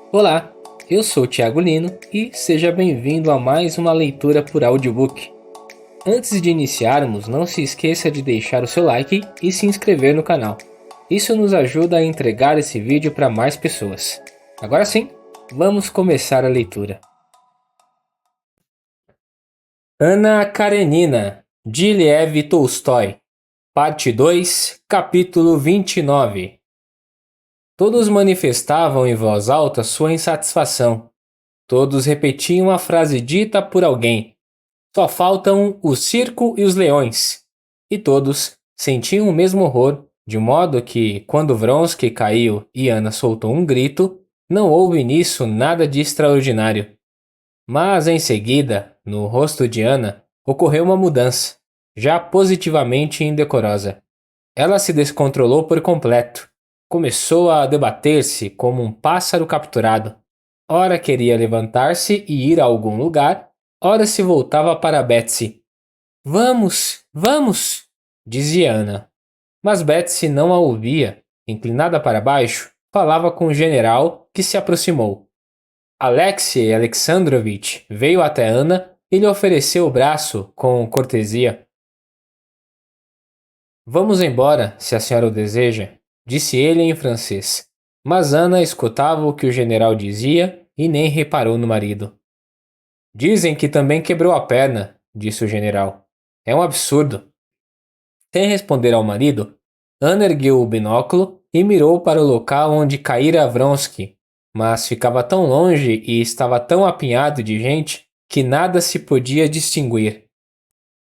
Olá, eu sou o Thiago Lino e seja bem-vindo a mais uma leitura por audiobook. Antes de iniciarmos, não se esqueça de deixar o seu like e se inscrever no canal. Isso nos ajuda a entregar esse vídeo para mais pessoas. Agora sim, vamos começar a leitura. Anna Karenina, de Lev Tolstói, Parte 2, Capítulo 29. Todos manifestavam em voz alta sua insatisfação. Todos repetiam a frase dita por alguém: só faltam o circo e os leões. E todos sentiam o mesmo horror, de modo que, quando Vronsky caiu e Anna soltou um grito, não houve nisso nada de extraordinário. Mas em seguida, no rosto de Anna, ocorreu uma mudança, já positivamente indecorosa. Ela se descontrolou por completo. Começou a debater-se como um pássaro capturado. Ora queria levantar-se e ir a algum lugar, ora se voltava para Betsy. Vamos, vamos, dizia Ana. Mas Betsy não a ouvia. Inclinada para baixo, falava com o general, que se aproximou. Alexei Alexandrovich veio até Ana e lhe ofereceu o braço com cortesia. Vamos embora, se a senhora o deseja, disse ele em francês. Mas Ana escutava o que o general dizia e nem reparou no marido. Dizem que também quebrou a perna, disse o general. É um absurdo. Sem responder ao marido, Ana ergueu o binóculo e mirou para o local onde caíra Vronsky, mas ficava tão longe e estava tão apinhado de gente que nada se podia distinguir.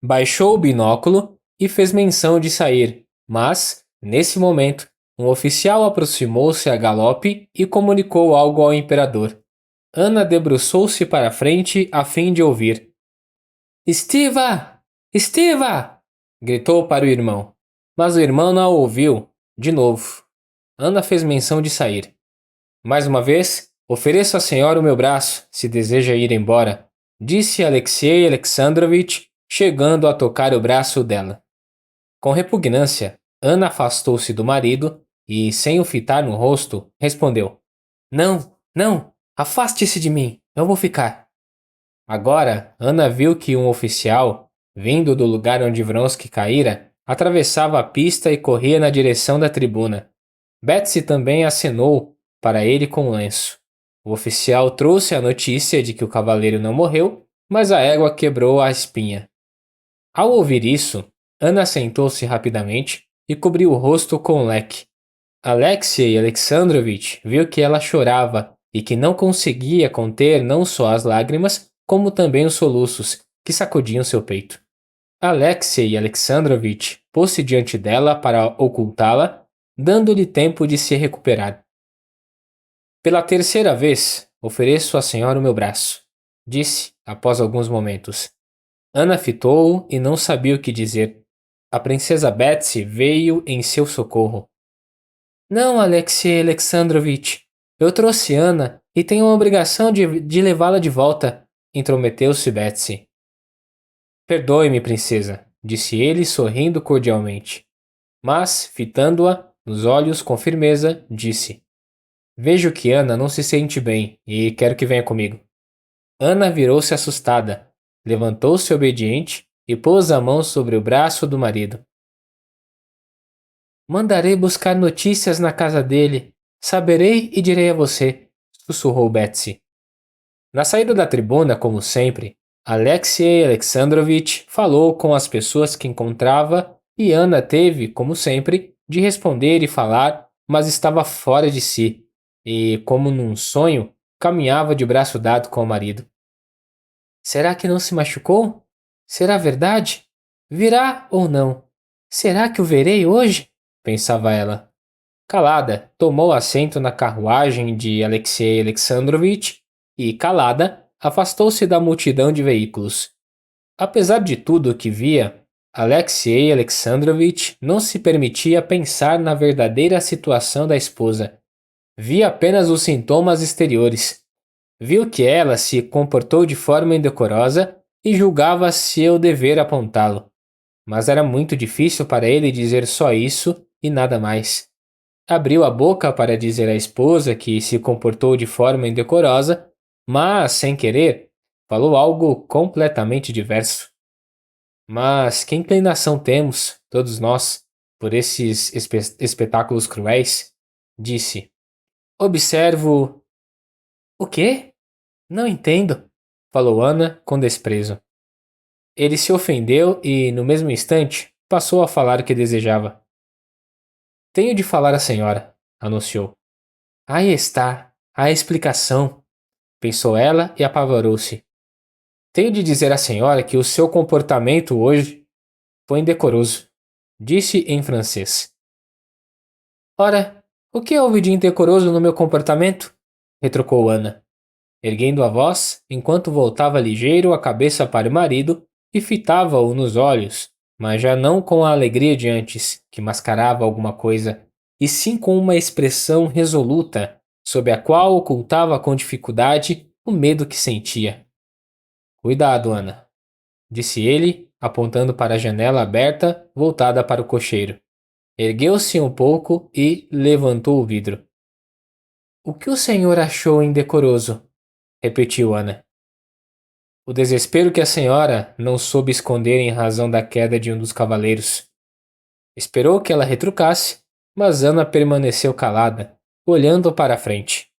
Baixou o binóculo e fez menção de sair, mas, nesse momento, um oficial aproximou-se a galope e comunicou algo ao imperador. Ana debruçou-se para a frente a fim de ouvir. Estiva! Estiva! Gritou para o irmão. Mas o irmão não a ouviu. De novo. Ana fez menção de sair. Mais uma vez, ofereço à senhora o meu braço, se deseja ir embora, disse Alexei Alexandrovich, chegando a tocar o braço dela. Com repugnância, Ana afastou-se do marido e, sem o fitar no rosto, respondeu: Não, não, afaste-se de mim, eu vou ficar. Agora, Ana viu que um oficial, vindo do lugar onde Vronsky caíra, atravessava a pista e corria na direção da tribuna. Betsy também acenou para ele com um lenço. O oficial trouxe a notícia de que o cavaleiro não morreu, mas a égua quebrou a espinha. Ao ouvir isso, Ana sentou-se rapidamente e cobriu o rosto com um leque. Alexei Alexandrovich viu que ela chorava e que não conseguia conter não só as lágrimas, como também os soluços que sacudiam seu peito. Alexei Alexandrovich pôs-se diante dela para ocultá-la, dando-lhe tempo de se recuperar. Pela terceira vez, ofereço à senhora o meu braço, disse, após alguns momentos. Ana fitou-o e não sabia o que dizer. A princesa Betsy veio em seu socorro. Não, Alexei Alexandrovich. Eu trouxe Ana e tenho a obrigação de levá-la de volta, intrometeu-se Betsy. Perdoe-me, princesa, disse ele sorrindo cordialmente. Mas, fitando-a nos olhos com firmeza, disse: Vejo que Ana não se sente bem e quero que venha comigo. Ana virou-se assustada, levantou-se obediente e pôs a mão sobre o braço do marido. Mandarei buscar notícias na casa dele. Saberei e direi a você, sussurrou Betsy. Na saída da tribuna, como sempre, Alexei Alexandrovich falou com as pessoas que encontrava e Ana teve, como sempre, de responder e falar, mas estava fora de si e, como num sonho, caminhava de braço dado com o marido. Será que não se machucou? Será verdade? Virá ou não? Será que o verei hoje? Pensava ela. Calada, tomou assento na carruagem de Alexei Alexandrovich e, calada, afastou-se da multidão de veículos. Apesar de tudo o que via, Alexei Alexandrovich não se permitia pensar na verdadeira situação da esposa. Via apenas os sintomas exteriores. Viu que ela se comportou de forma indecorosa e julgava seu dever apontá-lo. Mas era muito difícil para ele dizer só isso e nada mais. Abriu a boca para dizer à esposa que se comportou de forma indecorosa, mas, sem querer, falou algo completamente diverso. Mas que inclinação temos, todos nós, por esses espetáculos cruéis? Disse. Observo. O quê? Não entendo, falou Ana com desprezo. Ele se ofendeu e, no mesmo instante, passou a falar o que desejava. Tenho de falar à senhora, anunciou. Aí está, a explicação, pensou ela e apavorou-se. Tenho de dizer à senhora que o seu comportamento hoje foi indecoroso, disse em francês. Ora, o que houve de indecoroso no meu comportamento? Retrucou Ana, erguendo a voz enquanto voltava ligeiro a cabeça para o marido e fitava-o nos olhos, mas já não com a alegria de antes, que mascarava alguma coisa, e sim com uma expressão resoluta, sob a qual ocultava com dificuldade o medo que sentia. Cuidado, Ana, disse ele, apontando para a janela aberta voltada para o cocheiro. Ergueu-se um pouco e levantou o vidro. O que o senhor achou indecoroso? Repetiu Ana. O desespero que a senhora não soube esconder em razão da queda de um dos cavaleiros. Esperou que ela retrucasse, mas Ana permaneceu calada, olhando para a frente.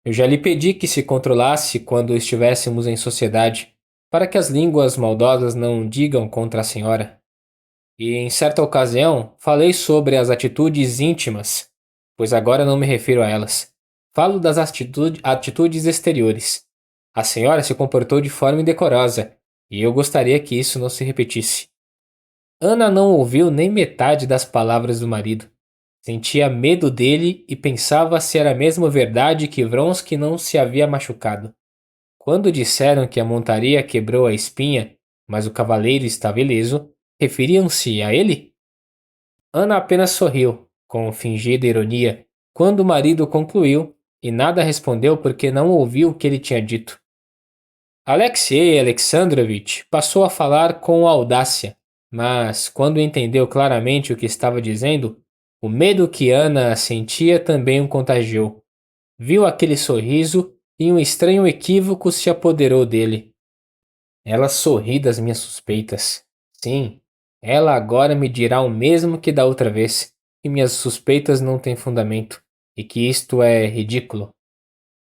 Eu já lhe pedi que se controlasse quando estivéssemos em sociedade, para que as línguas maldosas não digam contra a senhora. E em certa ocasião falei sobre as atitudes íntimas, pois agora não me refiro a elas. Falo das atitudes exteriores. A senhora se comportou de forma indecorosa, e eu gostaria que isso não se repetisse. Ana não ouviu nem metade das palavras do marido. Sentia medo dele e pensava se era mesmo verdade que Vronsky não se havia machucado. Quando disseram que a montaria quebrou a espinha, mas o cavaleiro estava ileso, referiam-se a ele? Ana apenas sorriu, com fingida ironia, quando o marido concluiu, e nada respondeu porque não ouviu o que ele tinha dito. Alexei Alexandrovitch passou a falar com audácia, mas quando entendeu claramente o que estava dizendo, o medo que Ana sentia também o contagiou. Viu aquele sorriso e um estranho equívoco se apoderou dele. Ela sorri das minhas suspeitas. Sim, ela agora me dirá o mesmo que da outra vez, que minhas suspeitas não têm fundamento e que isto é ridículo.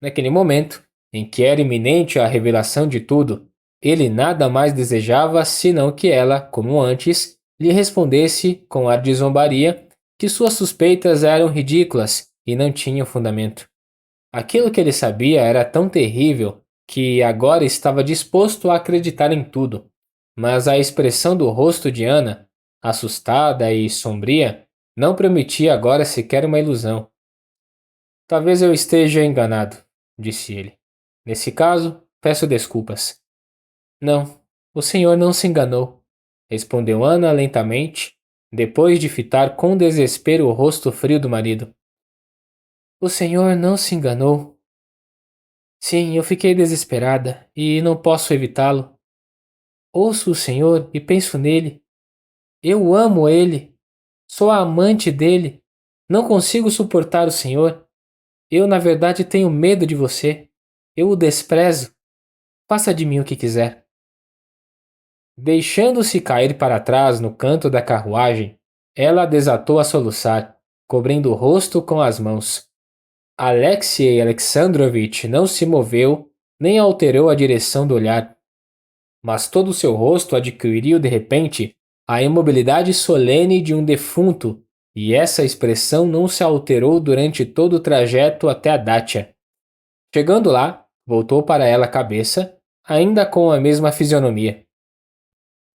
Naquele momento, em que era iminente a revelação de tudo, ele nada mais desejava senão que ela, como antes, lhe respondesse com ar de zombaria que suas suspeitas eram ridículas e não tinham fundamento. Aquilo que ele sabia era tão terrível que agora estava disposto a acreditar em tudo, mas a expressão do rosto de Ana, assustada e sombria, não permitia agora sequer uma ilusão. Talvez eu esteja enganado, disse ele. Nesse caso, peço desculpas. Não, o senhor não se enganou, respondeu Ana lentamente, depois de fitar com desespero o rosto frio do marido. O senhor não se enganou. Sim, eu fiquei desesperada e não posso evitá-lo. Ouço o senhor e penso nele. Eu amo ele. Sou a amante dele. Não consigo suportar o senhor. Eu, na verdade, tenho medo de você. Eu o desprezo. Faça de mim o que quiser. Deixando-se cair para trás no canto da carruagem, ela desatou a soluçar, cobrindo o rosto com as mãos. Alexei Alexandrovitch não se moveu, nem alterou a direção do olhar, mas todo o seu rosto adquiriu de repente a imobilidade solene de um defunto, e essa expressão não se alterou durante todo o trajeto até a Dátia. Chegando lá, voltou para ela a cabeça, ainda com a mesma fisionomia.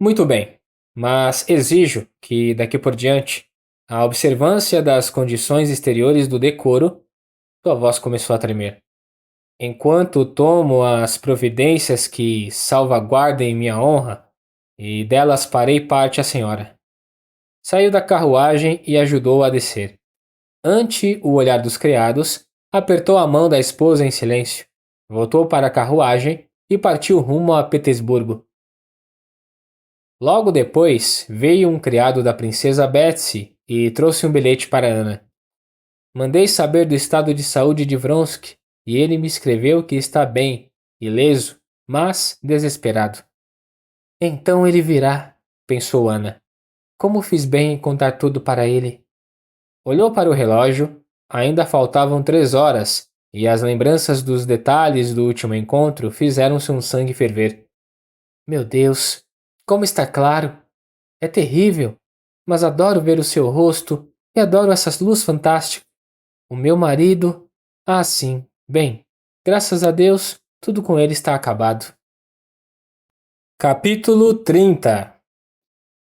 Muito bem, mas exijo que, daqui por diante, a observância das condições exteriores do decoro. Sua voz começou a tremer. Enquanto tomo as providências que salvaguardem minha honra, e delas farei parte a senhora. Saiu da carruagem e ajudou a descer. Ante o olhar dos criados, apertou a mão da esposa em silêncio, voltou para a carruagem e partiu rumo a Petersburgo. Logo depois, veio um criado da princesa Betsy e trouxe um bilhete para Ana. Mandei saber do estado de saúde de Vronsky e ele me escreveu que está bem, ileso, mas desesperado. Então ele virá, pensou Ana. Como fiz bem em contar tudo para ele. Olhou para o relógio, ainda faltavam 3 horas, e as lembranças dos detalhes do último encontro fizeram-se um sangue ferver. Meu Deus, como está claro! É terrível, mas adoro ver o seu rosto e adoro essas luzes fantásticas. O meu marido. Ah, sim, bem, graças a Deus, tudo com ele está acabado. Capítulo 30.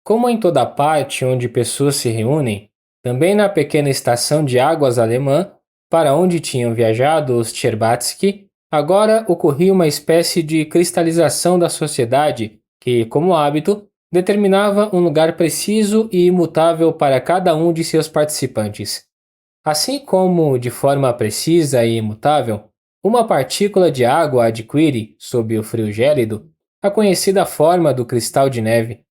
Como em toda parte onde pessoas se reúnem, também na pequena estação de águas alemã, para onde tinham viajado os Tcherbatsky, agora ocorria uma espécie de cristalização da sociedade que, como hábito, determinava um lugar preciso e imutável para cada um de seus participantes. Assim como, de forma precisa e imutável, uma partícula de água adquire, sob o frio gélido, a conhecida forma do cristal de neve.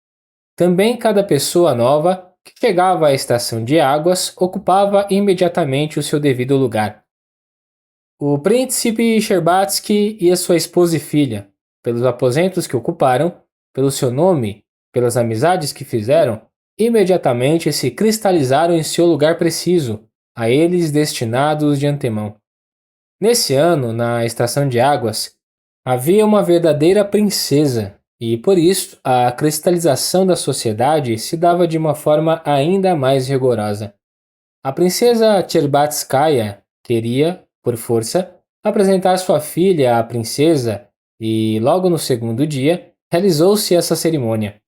Também cada pessoa nova que chegava à estação de águas ocupava imediatamente o seu devido lugar. O príncipe Sherbatsky e a sua esposa e filha, pelos aposentos que ocuparam, pelo seu nome, pelas amizades que fizeram, imediatamente se cristalizaram em seu lugar preciso, a eles destinados de antemão. Nesse ano, na estação de águas, havia uma verdadeira princesa, e por isso a cristalização da sociedade se dava de uma forma ainda mais rigorosa. A princesa Tcherbatskaya queria, por força, apresentar sua filha à princesa e, logo no segundo dia, realizou-se essa cerimônia.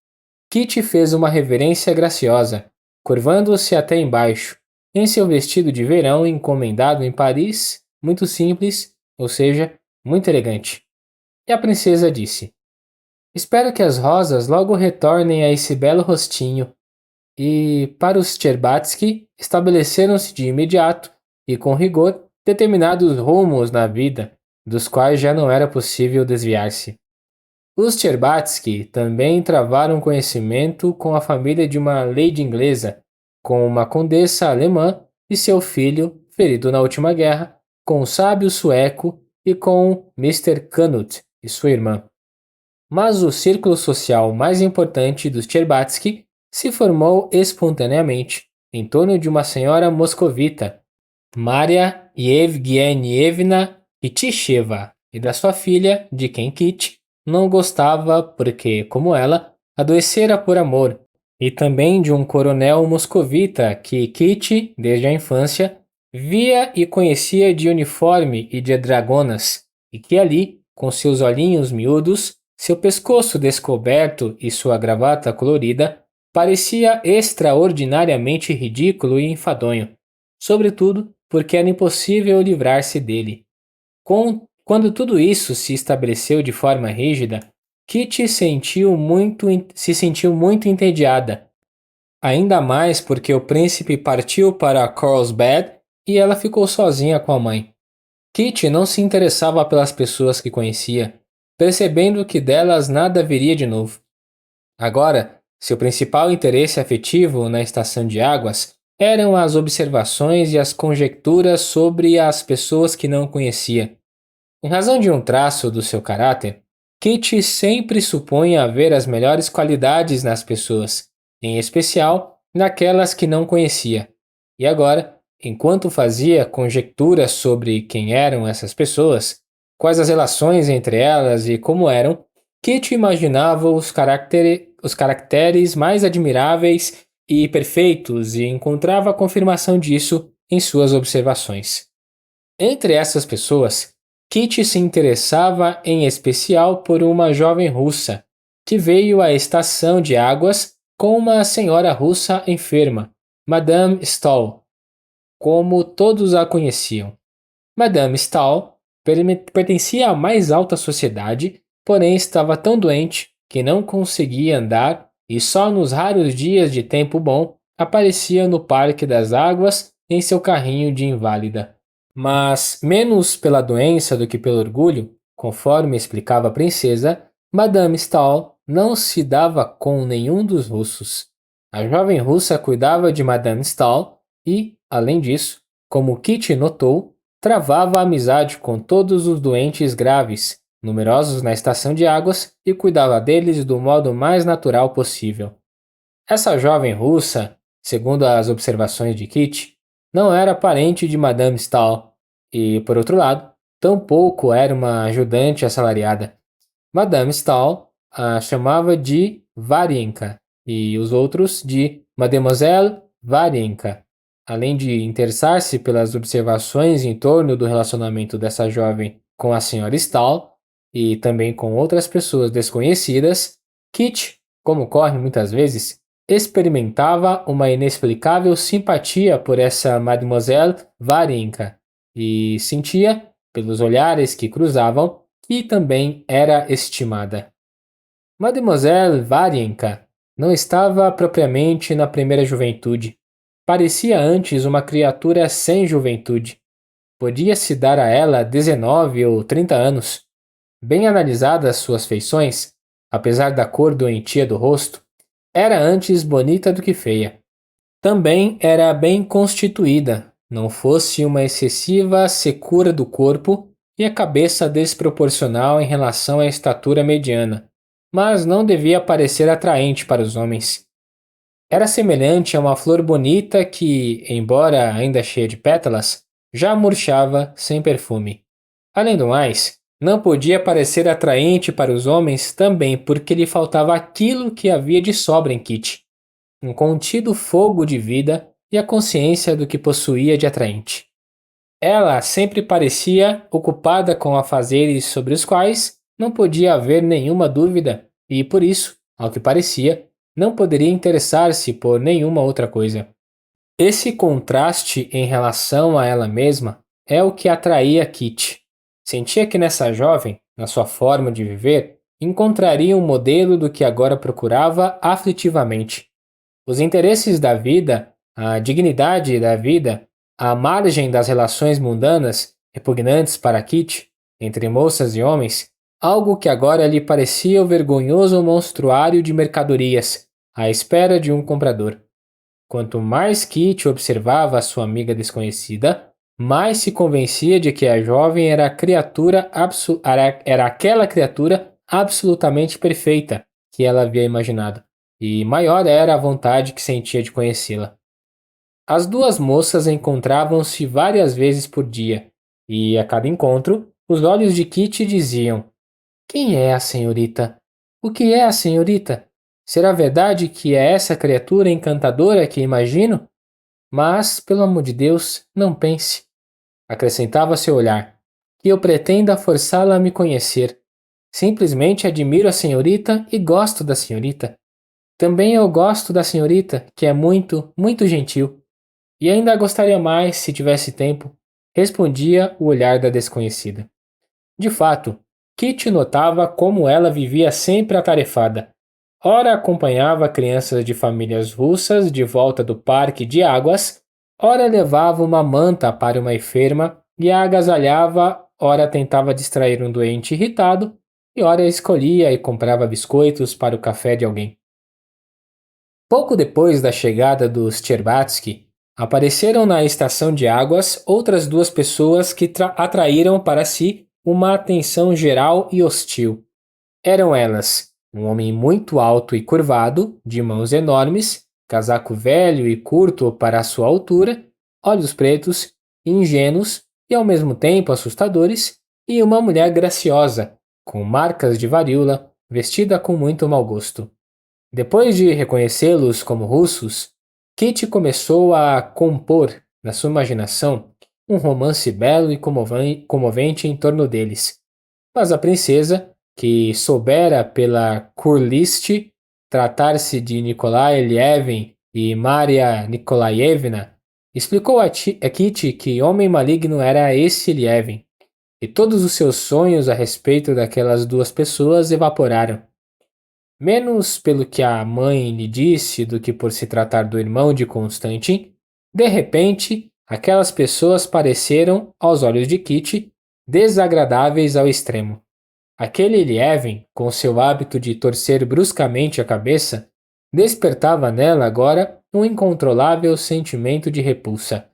Kitty fez uma reverência graciosa, curvando-se até embaixo, em seu vestido de verão encomendado em Paris, muito simples, ou seja, muito elegante. E a princesa disse: Espero que as rosas logo retornem a esse belo rostinho. E, para os Tcherbatsky, estabeleceram-se de imediato e com rigor determinados rumos na vida, dos quais já não era possível desviar-se. Os Tcherbatsky também travaram conhecimento com a família de uma lady inglesa, com uma condessa alemã e seu filho, ferido na última guerra, com um sábio sueco e com Mr. Canut e sua irmã. Mas o círculo social mais importante dos Tcherbatsky se formou espontaneamente em torno de uma senhora moscovita, Maria Yevgenievna Kitisheva, e da sua filha, de quem Kitty não gostava porque, como ela, adoecera por amor, e também de um coronel moscovita que Kitty, desde a infância, via e conhecia de uniforme e de dragonas, e que ali, com seus olhinhos miúdos, seu pescoço descoberto e sua gravata colorida, parecia extraordinariamente ridículo e enfadonho, sobretudo porque era impossível livrar-se dele. Quando tudo isso se estabeleceu de forma rígida, Kitty se sentiu muito entediada, ainda mais porque o príncipe partiu para Carlsbad e ela ficou sozinha com a mãe. Kitty não se interessava pelas pessoas que conhecia, percebendo que delas nada viria de novo. Agora, seu principal interesse afetivo na estação de águas eram as observações e as conjecturas sobre as pessoas que não conhecia. Em razão de um traço do seu caráter, Kitty sempre supunha haver as melhores qualidades nas pessoas, em especial naquelas que não conhecia. E agora, enquanto fazia conjecturas sobre quem eram essas pessoas, quais as relações entre elas e como eram, Kitty imaginava os caracteres mais admiráveis e perfeitos e encontrava a confirmação disso em suas observações. Entre essas pessoas, Kitty se interessava em especial por uma jovem russa, que veio à estação de águas com uma senhora russa enferma, Madame Stahl, como todos a conheciam. Madame Stahl pertencia à mais alta sociedade, porém estava tão doente que não conseguia andar e só nos raros dias de tempo bom aparecia no Parque das Águas em seu carrinho de inválida. Mas, menos pela doença do que pelo orgulho, conforme explicava a princesa, Madame Stahl não se dava com nenhum dos russos. A jovem russa cuidava de Madame Stahl e, além disso, como Kitty notou, travava amizade com todos os doentes graves, numerosos na estação de águas, e cuidava deles do modo mais natural possível. Essa jovem russa, segundo as observações de Kitty, não era parente de Madame Stahl e, por outro lado, tampouco era uma ajudante assalariada. Madame Stahl a chamava de Varienka e os outros de Mademoiselle Varienka. Além de interessar-se pelas observações em torno do relacionamento dessa jovem com a senhora Stahl e também com outras pessoas desconhecidas, Kitty, como ocorre muitas vezes, experimentava uma inexplicável simpatia por essa Mademoiselle Varienka e sentia, pelos olhares que cruzavam, que também era estimada. Mademoiselle Varienka não estava propriamente na primeira juventude. Parecia antes uma criatura sem juventude. Podia-se dar a ela 19 ou 30 anos. Bem analisadas suas feições, apesar da cor doentia do rosto, era antes bonita do que feia. Também era bem constituída, não fosse uma excessiva secura do corpo e a cabeça desproporcional em relação à estatura mediana, mas não devia parecer atraente para os homens. Era semelhante a uma flor bonita que, embora ainda cheia de pétalas, já murchava sem perfume. Além do mais, não podia parecer atraente para os homens também porque lhe faltava aquilo que havia de sobra em Kitty: um contido fogo de vida e a consciência do que possuía de atraente. Ela sempre parecia ocupada com afazeres sobre os quais não podia haver nenhuma dúvida e, por isso, ao que parecia, não poderia interessar-se por nenhuma outra coisa. Esse contraste em relação a ela mesma é o que atraía Kitty. Sentia que nessa jovem, na sua forma de viver, encontraria um modelo do que agora procurava aflitivamente. Os interesses da vida, a dignidade da vida, à margem das relações mundanas repugnantes para Kitty, entre moças e homens, algo que agora lhe parecia o vergonhoso monstruário de mercadorias, à espera de um comprador. Quanto mais Kitty observava a sua amiga desconhecida, mais se convencia de que a jovem era aquela criatura absolutamente perfeita que ela havia imaginado, e maior era a vontade que sentia de conhecê-la. As duas moças encontravam-se várias vezes por dia, e a cada encontro, os olhos de Kitty diziam: "Quem é a senhorita? O que é a senhorita? Será verdade que é essa criatura encantadora que imagino? Mas, pelo amor de Deus, não pense", acrescentava seu olhar, "que eu pretenda forçá-la a me conhecer. Simplesmente admiro a senhorita e gosto da senhorita. Também eu gosto da senhorita, que é muito, muito gentil. E ainda gostaria mais se tivesse tempo", respondia o olhar da desconhecida. De fato, Kitty notava como ela vivia sempre atarefada. Ora acompanhava crianças de famílias russas de volta do parque de águas, ora levava uma manta para uma enferma e a agasalhava, ora tentava distrair um doente irritado e ora escolhia e comprava biscoitos para o café de alguém. Pouco depois da chegada dos Tcherbatsky, apareceram na estação de águas outras duas pessoas que atraíram para si uma atenção geral e hostil. Eram elas um homem muito alto e curvado, de mãos enormes, casaco velho e curto para a sua altura, olhos pretos, ingênuos e ao mesmo tempo assustadores, e uma mulher graciosa, com marcas de varíola, vestida com muito mau gosto. Depois de reconhecê-los como russos, Kitty começou a compor, na sua imaginação, um romance belo e comovente em torno deles. Mas a princesa, que soubera pela Kurlist tratar-se de Nikolai Lievin e Maria Nikolaevna, explicou a Kitty que homem maligno era esse Lievin, e todos os seus sonhos a respeito daquelas duas pessoas evaporaram. Menos pelo que a mãe lhe disse do que por se tratar do irmão de Constantin, de repente, aquelas pessoas pareceram, aos olhos de Kitty, desagradáveis ao extremo. Aquele Lievin, com seu hábito de torcer bruscamente a cabeça, despertava nela agora um incontrolável sentimento de repulsa.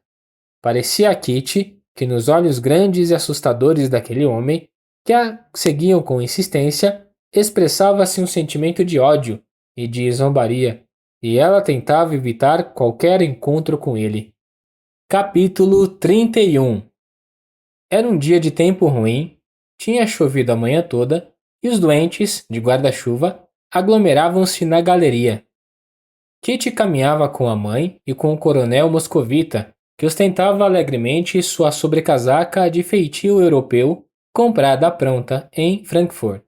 Parecia a Kitty que nos olhos grandes e assustadores daquele homem, que a seguiam com insistência, expressava-se um sentimento de ódio e de zombaria, e ela tentava evitar qualquer encontro com ele. Capítulo 31. Era um dia de tempo ruim, tinha chovido a manhã toda, e os doentes, de guarda-chuva, aglomeravam-se na galeria. Kitty caminhava com a mãe e com o coronel moscovita, que ostentava alegremente sua sobrecasaca de feitio europeu, comprada pronta em Frankfurt.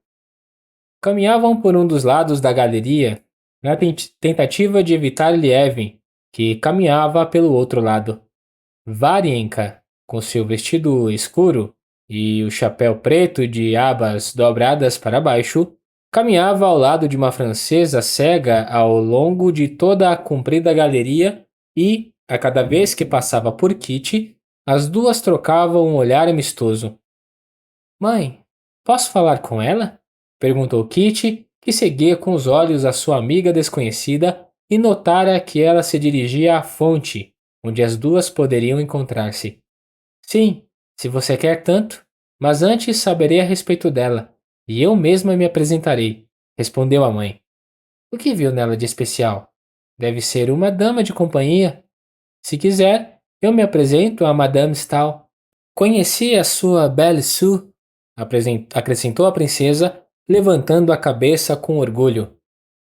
Caminhavam por um dos lados da galeria, na tentativa de evitar Lievin, que caminhava pelo outro lado. Varienka, com seu vestido escuro e o chapéu preto de abas dobradas para baixo, caminhava ao lado de uma francesa cega ao longo de toda a comprida galeria e, a cada vez que passava por Kitty, as duas trocavam um olhar amistoso. "Mãe, posso falar com ela?" perguntou Kitty, que seguia com os olhos a sua amiga desconhecida e notara que ela se dirigia à fonte, onde as duas poderiam encontrar-se. "Sim, se você quer tanto, mas antes saberei a respeito dela, e eu mesma me apresentarei", respondeu a mãe. "O que viu nela de especial? Deve ser uma dama de companhia. Se quiser, eu me apresento a Madame Stahl. Conheci a sua Belle-Sue", acrescentou a princesa, levantando a cabeça com orgulho.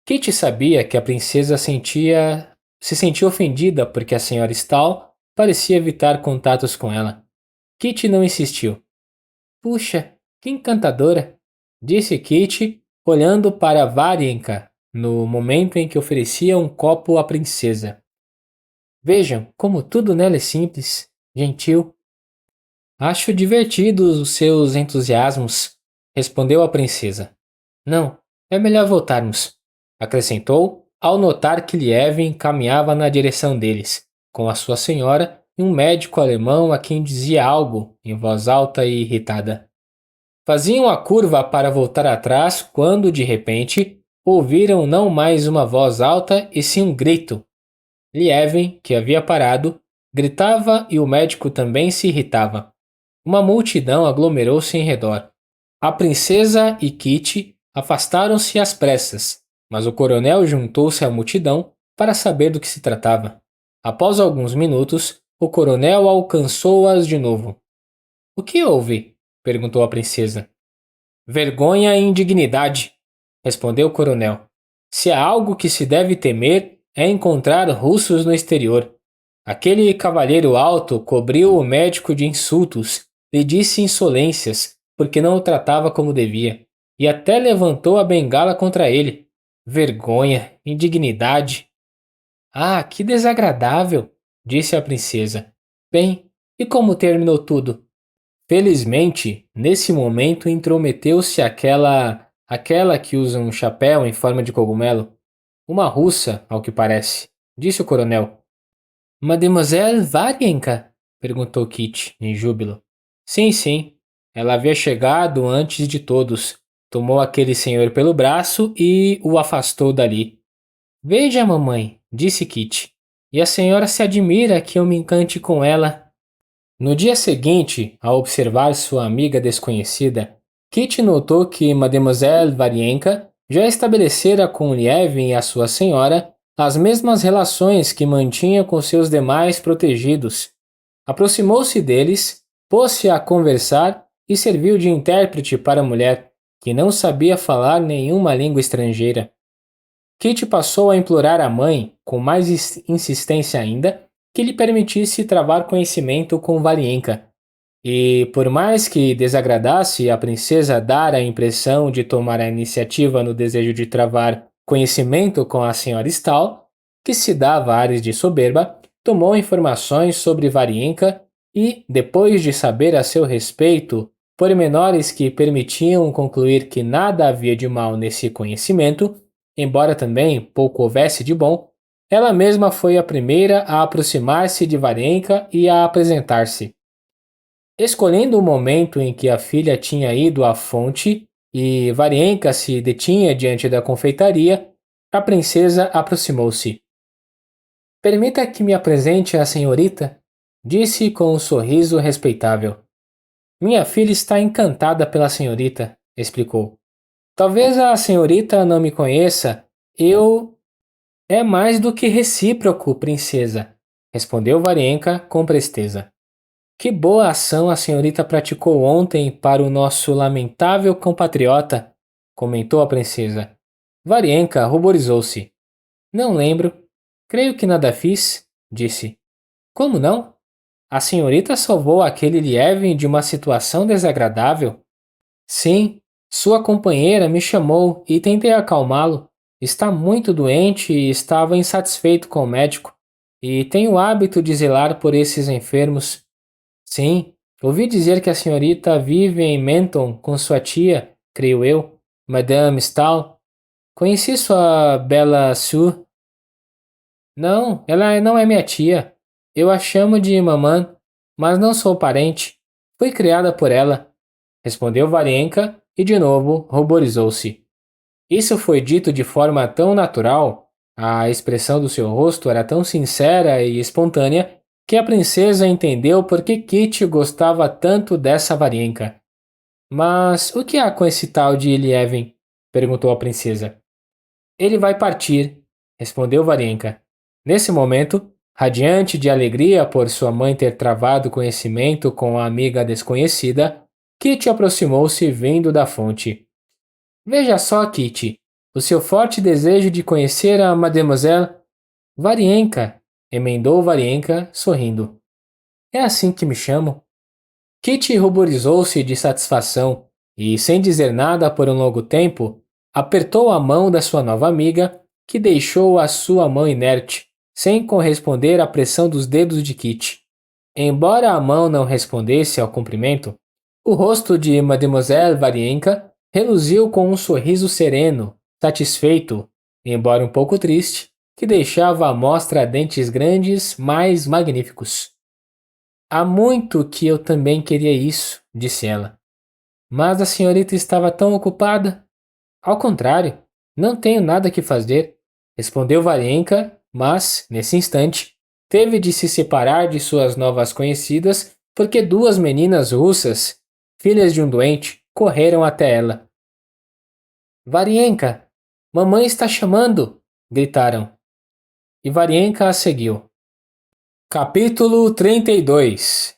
Kitty sabia que a princesa se sentia ofendida porque a senhora Stahl parecia evitar contatos com ela. Kitty não insistiu. "Puxa, que encantadora", disse Kitty, olhando para Varienka no momento em que oferecia um copo à princesa. "Vejam como tudo nela é simples, gentil." "Acho divertidos os seus entusiasmos", respondeu a princesa. "Não, é melhor voltarmos", acrescentou, ao notar que Lievin caminhava na direção deles, com a sua senhora e um médico alemão a quem dizia algo em voz alta e irritada. Faziam a curva para voltar atrás quando, de repente, ouviram não mais uma voz alta e sim um grito. Lievin, que havia parado, gritava e o médico também se irritava. Uma multidão aglomerou-se em redor. A princesa e Kitty afastaram-se às pressas, mas o coronel juntou-se à multidão para saber do que se tratava. Após alguns minutos, o coronel alcançou-as de novo. "O que houve?" perguntou a princesa. "Vergonha e indignidade", respondeu o coronel. "Se há algo que se deve temer, é encontrar russos no exterior. Aquele cavalheiro alto cobriu o médico de insultos, lhe disse insolências, porque não o tratava como devia, e até levantou a bengala contra ele. Vergonha, indignidade." "Ah, que desagradável", disse a princesa. "Bem, e como terminou tudo?" Felizmente, nesse momento intrometeu-se aquela que usa um chapéu em forma de cogumelo. "Uma russa, ao que parece", disse o coronel. "Mademoiselle Varienka?" perguntou Kitty, em júbilo. "Sim, sim. Ela havia chegado antes de todos. Tomou aquele senhor pelo braço e o afastou dali." "Veja, mamãe", disse Kitty, "e a senhora se admira que eu me encante com ela." No dia seguinte, ao observar sua amiga desconhecida, Kitty notou que Mademoiselle Varienka já estabelecera com Lievin e a sua senhora as mesmas relações que mantinha com seus demais protegidos. Aproximou-se deles, pôs-se a conversar e serviu de intérprete para a mulher, que não sabia falar nenhuma língua estrangeira. Kitty passou a implorar à mãe, com mais insistência ainda, que lhe permitisse travar conhecimento com Varienka. E, por mais que desagradasse a princesa dar a impressão de tomar a iniciativa no desejo de travar conhecimento com a senhora Stahl, que se dava ares de soberba, tomou informações sobre Varienka e, depois de saber a seu respeito pormenores que permitiam concluir que nada havia de mal nesse conhecimento, embora também pouco houvesse de bom, ela mesma foi a primeira a aproximar-se de Varienka e a apresentar-se. Escolhendo o momento em que a filha tinha ido à fonte e Varienka se detinha diante da confeitaria, a princesa aproximou-se. "Permita que me apresente à senhorita", disse com um sorriso respeitável. Minha filha está encantada pela senhorita, explicou. Talvez a senhorita não me conheça. Eu... É mais do que recíproco, princesa, respondeu Varienka com presteza. Que boa ação a senhorita praticou ontem para o nosso lamentável compatriota, comentou a princesa. Varienka ruborizou-se. Não lembro. Creio que nada fiz, disse. Como não? A senhorita salvou aquele Lievin de uma situação desagradável? Sim, sua companheira me chamou e tentei acalmá-lo. Está muito doente e estava insatisfeito com o médico, e tem o hábito de zelar por esses enfermos. Sim, ouvi dizer que a senhorita vive em Menton com sua tia, creio eu, Madame Stahl. Conheci sua bela Sue. Não, ela não é minha tia. Eu a chamo de mamã, mas não sou parente. Fui criada por ela, respondeu Varienka e de novo ruborizou-se. Isso foi dito de forma tão natural, a expressão do seu rosto era tão sincera e espontânea, que a princesa entendeu por que Kitty gostava tanto dessa Varienka. Mas o que há com esse tal de Lievin? Perguntou a princesa. Ele vai partir, respondeu Varienka. Nesse momento, radiante de alegria por sua mãe ter travado conhecimento com a amiga desconhecida, Kitty aproximou-se vindo da fonte. Veja só, Kitty, o seu forte desejo de conhecer a Mademoiselle Varienka, emendou Varienka, sorrindo. É assim que me chamo? Kitty ruborizou-se de satisfação e, sem dizer nada por um longo tempo, apertou a mão da sua nova amiga, que deixou a sua mão inerte, sem corresponder à pressão dos dedos de Kitty. Embora a mão não respondesse ao cumprimento, o rosto de Mademoiselle Varienka reluziu com um sorriso sereno, satisfeito, embora um pouco triste, que deixava à mostra dentes grandes mais magníficos. Há muito que eu também queria isso, disse ela. Mas a senhorita estava tão ocupada. Ao contrário, não tenho nada que fazer, respondeu Varienka, mas, nesse instante, teve de se separar de suas novas conhecidas porque duas meninas russas, filhas de um doente, correram até ela. Varienka, mamãe está chamando! Gritaram. E Varienka a seguiu. Capítulo 32.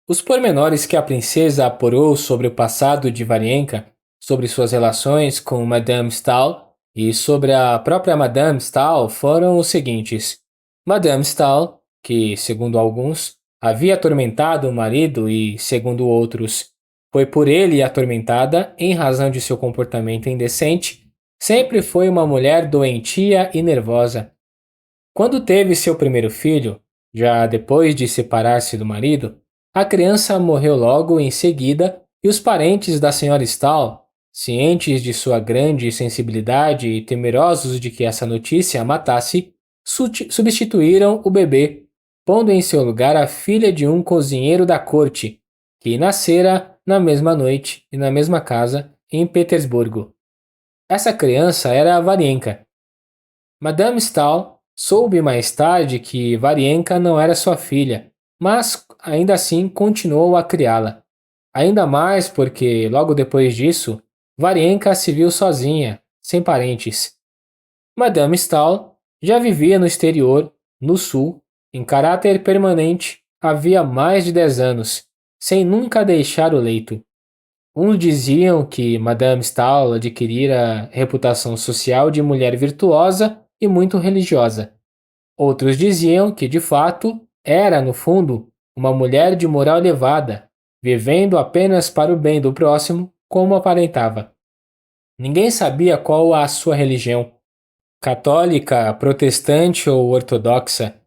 Os pormenores que a princesa apurou sobre o passado de Varienka, sobre suas relações com Madame Stahl e sobre a própria Madame Stahl foram os seguintes. Madame Stahl, que, segundo alguns, havia atormentado o marido e, segundo outros, foi por ele atormentada em razão de seu comportamento indecente, sempre foi uma mulher doentia e nervosa. Quando teve seu primeiro filho, já depois de separar-se do marido, a criança morreu logo em seguida e os parentes da senhora Stahl, cientes de sua grande sensibilidade e temerosos de que essa notícia a matasse, substituíram o bebê, pondo em seu lugar a filha de um cozinheiro da corte, que nascera na mesma noite e na mesma casa em Petersburgo. Essa criança era a Varienka. Madame Stahl soube mais tarde que Varienka não era sua filha, mas ainda assim continuou a criá-la. Ainda mais porque, logo depois disso, Varienka se viu sozinha, sem parentes. Madame Stahl já vivia no exterior, no sul, em caráter permanente, havia mais de 10 anos, sem nunca deixar o leito. Uns diziam que Madame Stahl adquirira reputação social de mulher virtuosa e muito religiosa. Outros diziam que, de fato, era, no fundo, uma mulher de moral elevada, vivendo apenas para o bem do próximo, como aparentava. Ninguém sabia qual a sua religião, católica, protestante ou ortodoxa.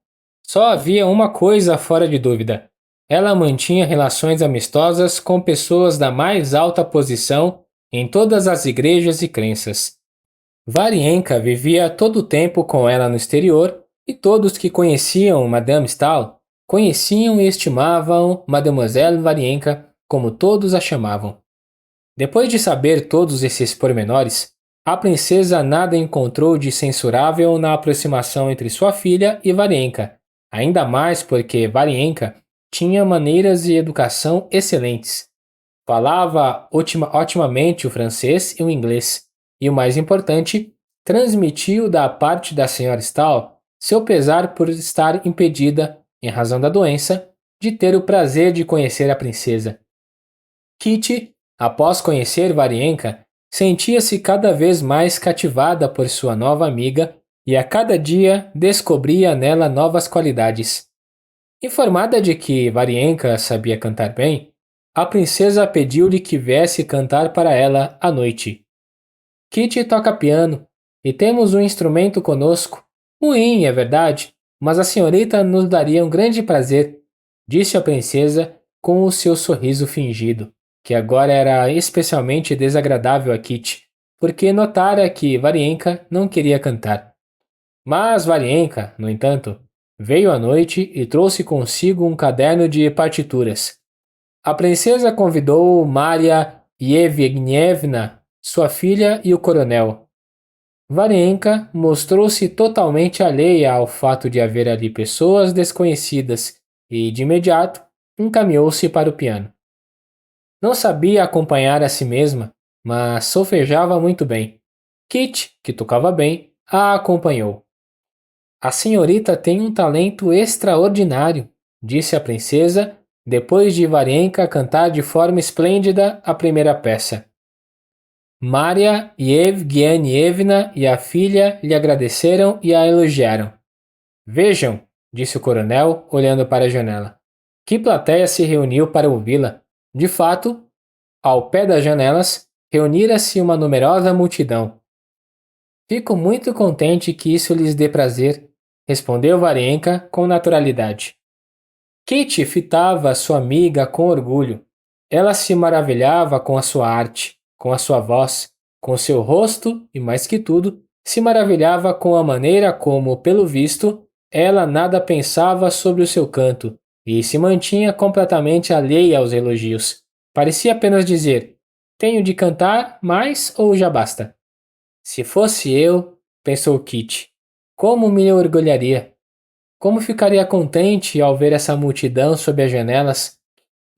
Só havia uma coisa fora de dúvida. Ela mantinha relações amistosas com pessoas da mais alta posição em todas as igrejas e crenças. Varienka vivia todo o tempo com ela no exterior e todos que conheciam Madame Stahl conheciam e estimavam Mademoiselle Varienka como todos a chamavam. Depois de saber todos esses pormenores, a princesa nada encontrou de censurável na aproximação entre sua filha e Varienka, ainda mais porque Varienka tinha maneiras e educação excelentes. Falava otimamente o francês e o inglês, e o mais importante, transmitiu da parte da senhora Stahl seu pesar por estar impedida, em razão da doença, de ter o prazer de conhecer a princesa. Kitty, após conhecer Varienka, sentia-se cada vez mais cativada por sua nova amiga e a cada dia descobria nela novas qualidades. Informada de que Varienka sabia cantar bem, a princesa pediu-lhe que viesse cantar para ela à noite. Kitty toca piano e temos um instrumento conosco. Ruim, é verdade, mas a senhorita nos daria um grande prazer, disse a princesa com o seu sorriso fingido, que agora era especialmente desagradável a Kitty, porque notara que Varienka não queria cantar. Mas Varienka, no entanto, veio à noite e trouxe consigo um caderno de partituras. A princesa convidou Maria Yevgenievna, sua filha, e o coronel. Varienka mostrou-se totalmente alheia ao fato de haver ali pessoas desconhecidas e, de imediato, encaminhou-se para o piano. Não sabia acompanhar a si mesma, mas solfejava muito bem. Kitty, que tocava bem, a acompanhou. A senhorita tem um talento extraordinário, disse a princesa, depois de Varienka cantar de forma esplêndida a primeira peça. Maria Yevgenievna e a filha lhe agradeceram e a elogiaram. Vejam, disse o coronel, olhando para a janela. Que plateia se reuniu para ouvi-la. De fato, ao pé das janelas, reunira-se uma numerosa multidão. Fico muito contente que isso lhes dê prazer, respondeu Varienka com naturalidade. Kitty fitava sua amiga com orgulho. Ela se maravilhava com a sua arte, com a sua voz, com seu rosto e, mais que tudo, se maravilhava com a maneira como, pelo visto, ela nada pensava sobre o seu canto e se mantinha completamente alheia aos elogios. Parecia apenas dizer: tenho de cantar mais ou já basta? Se fosse eu, pensou Kitty, como me orgulharia. Como ficaria contente ao ver essa multidão sob as janelas,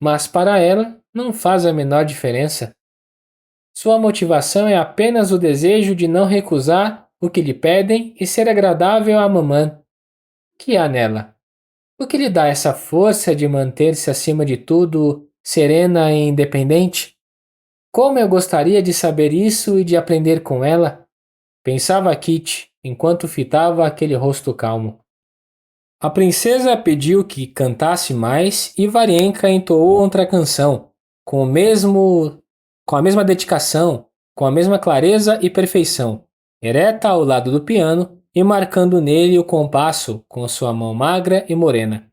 mas para ela não faz a menor diferença. Sua motivação é apenas o desejo de não recusar o que lhe pedem e ser agradável à mamã. Que há nela? O que lhe dá essa força de manter-se acima de tudo, serena e independente? Como eu gostaria de saber isso e de aprender com ela, pensava Kitty enquanto fitava aquele rosto calmo. A princesa pediu que cantasse mais e Varienka entoou outra canção, com a mesma dedicação, com a mesma clareza e perfeição, ereta ao lado do piano e marcando nele o compasso com sua mão magra e morena.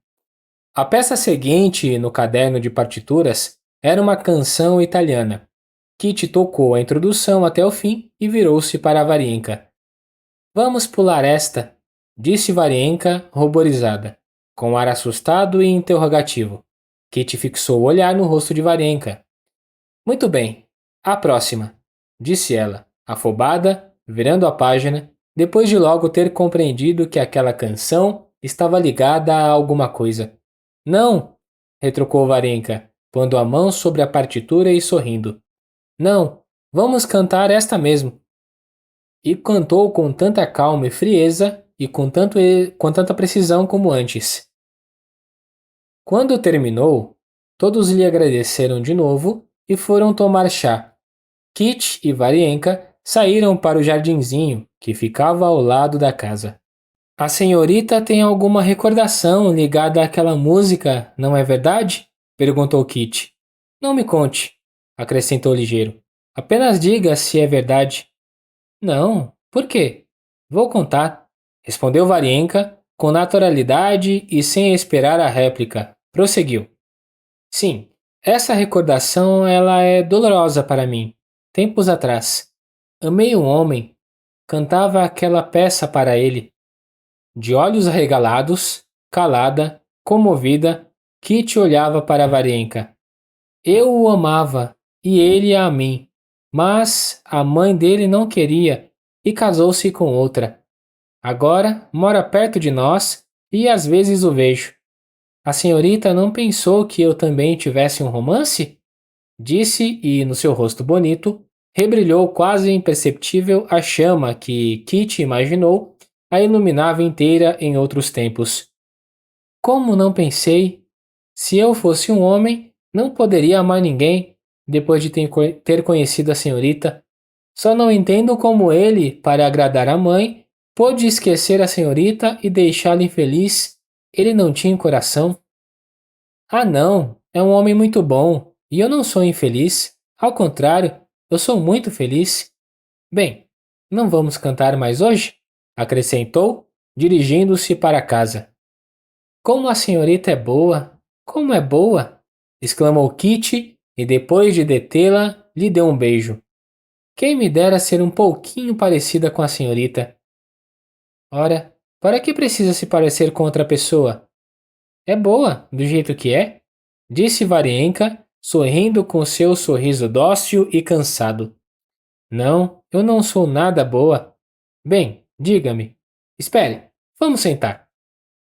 A peça seguinte no caderno de partituras era uma canção italiana. Kitty tocou a introdução até o fim e virou-se para Varienka. Vamos pular esta, disse Varienka, ruborizada, com ar assustado e interrogativo. Kitty fixou o olhar no rosto de Varienka. Muito bem, a próxima, disse ela, afobada, virando a página, depois de logo ter compreendido que aquela canção estava ligada a alguma coisa. Não, retrucou Varienka, pondo a mão sobre a partitura e sorrindo. Não, vamos cantar esta mesmo. E cantou com tanta calma e frieza e com tanta precisão como antes. Quando terminou, todos lhe agradeceram de novo e foram tomar chá. Kitty e Varienka saíram para o jardinzinho que ficava ao lado da casa. A senhorita tem alguma recordação ligada àquela música, não é verdade? Perguntou Kitty. Não me conte, acrescentou ligeiro. Apenas diga se é verdade. Não, por quê? Vou contar, respondeu Varienka com naturalidade e sem esperar a réplica. Prosseguiu. Sim, essa recordação ela é dolorosa para mim. Tempos atrás, amei um homem, cantava aquela peça para ele. De olhos arregalados, calada, comovida, Kitty olhava para Varienka. Eu o amava e ele a mim. Mas a mãe dele não queria e casou-se com outra. Agora mora perto de nós e às vezes o vejo. A senhorita não pensou que eu também tivesse um romance? Disse, e no seu rosto bonito rebrilhou quase imperceptível a chama que Kitty imaginou a iluminava inteira em outros tempos. Como não pensei? Se eu fosse um homem, não poderia amar ninguém depois de ter conhecido a senhorita. Só não entendo como ele, para agradar a mãe, pôde esquecer a senhorita e deixá-la infeliz. Ele não tinha coração. Ah, não, é um homem muito bom, e eu não sou infeliz. Ao contrário, eu sou muito feliz. Bem, não vamos cantar mais hoje? Acrescentou, dirigindo-se para casa. Como a senhorita é boa! Como é boa! Exclamou Kitty e depois de detê-la, lhe deu um beijo. Quem me dera ser um pouquinho parecida com a senhorita. Ora, para que precisa se parecer com outra pessoa? É boa, do jeito que é, disse Varienka, sorrindo com seu sorriso dócil e cansado. Não, eu não sou nada boa. Bem, diga-me. Espere, vamos sentar,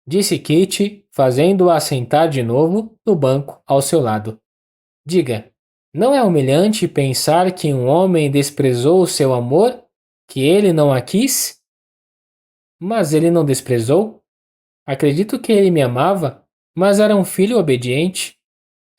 disse Kitty, fazendo-a sentar de novo no banco ao seu lado. Diga, não é humilhante pensar que um homem desprezou o seu amor, que ele não a quis? Mas ele não desprezou? Acredito que ele me amava, mas era um filho obediente.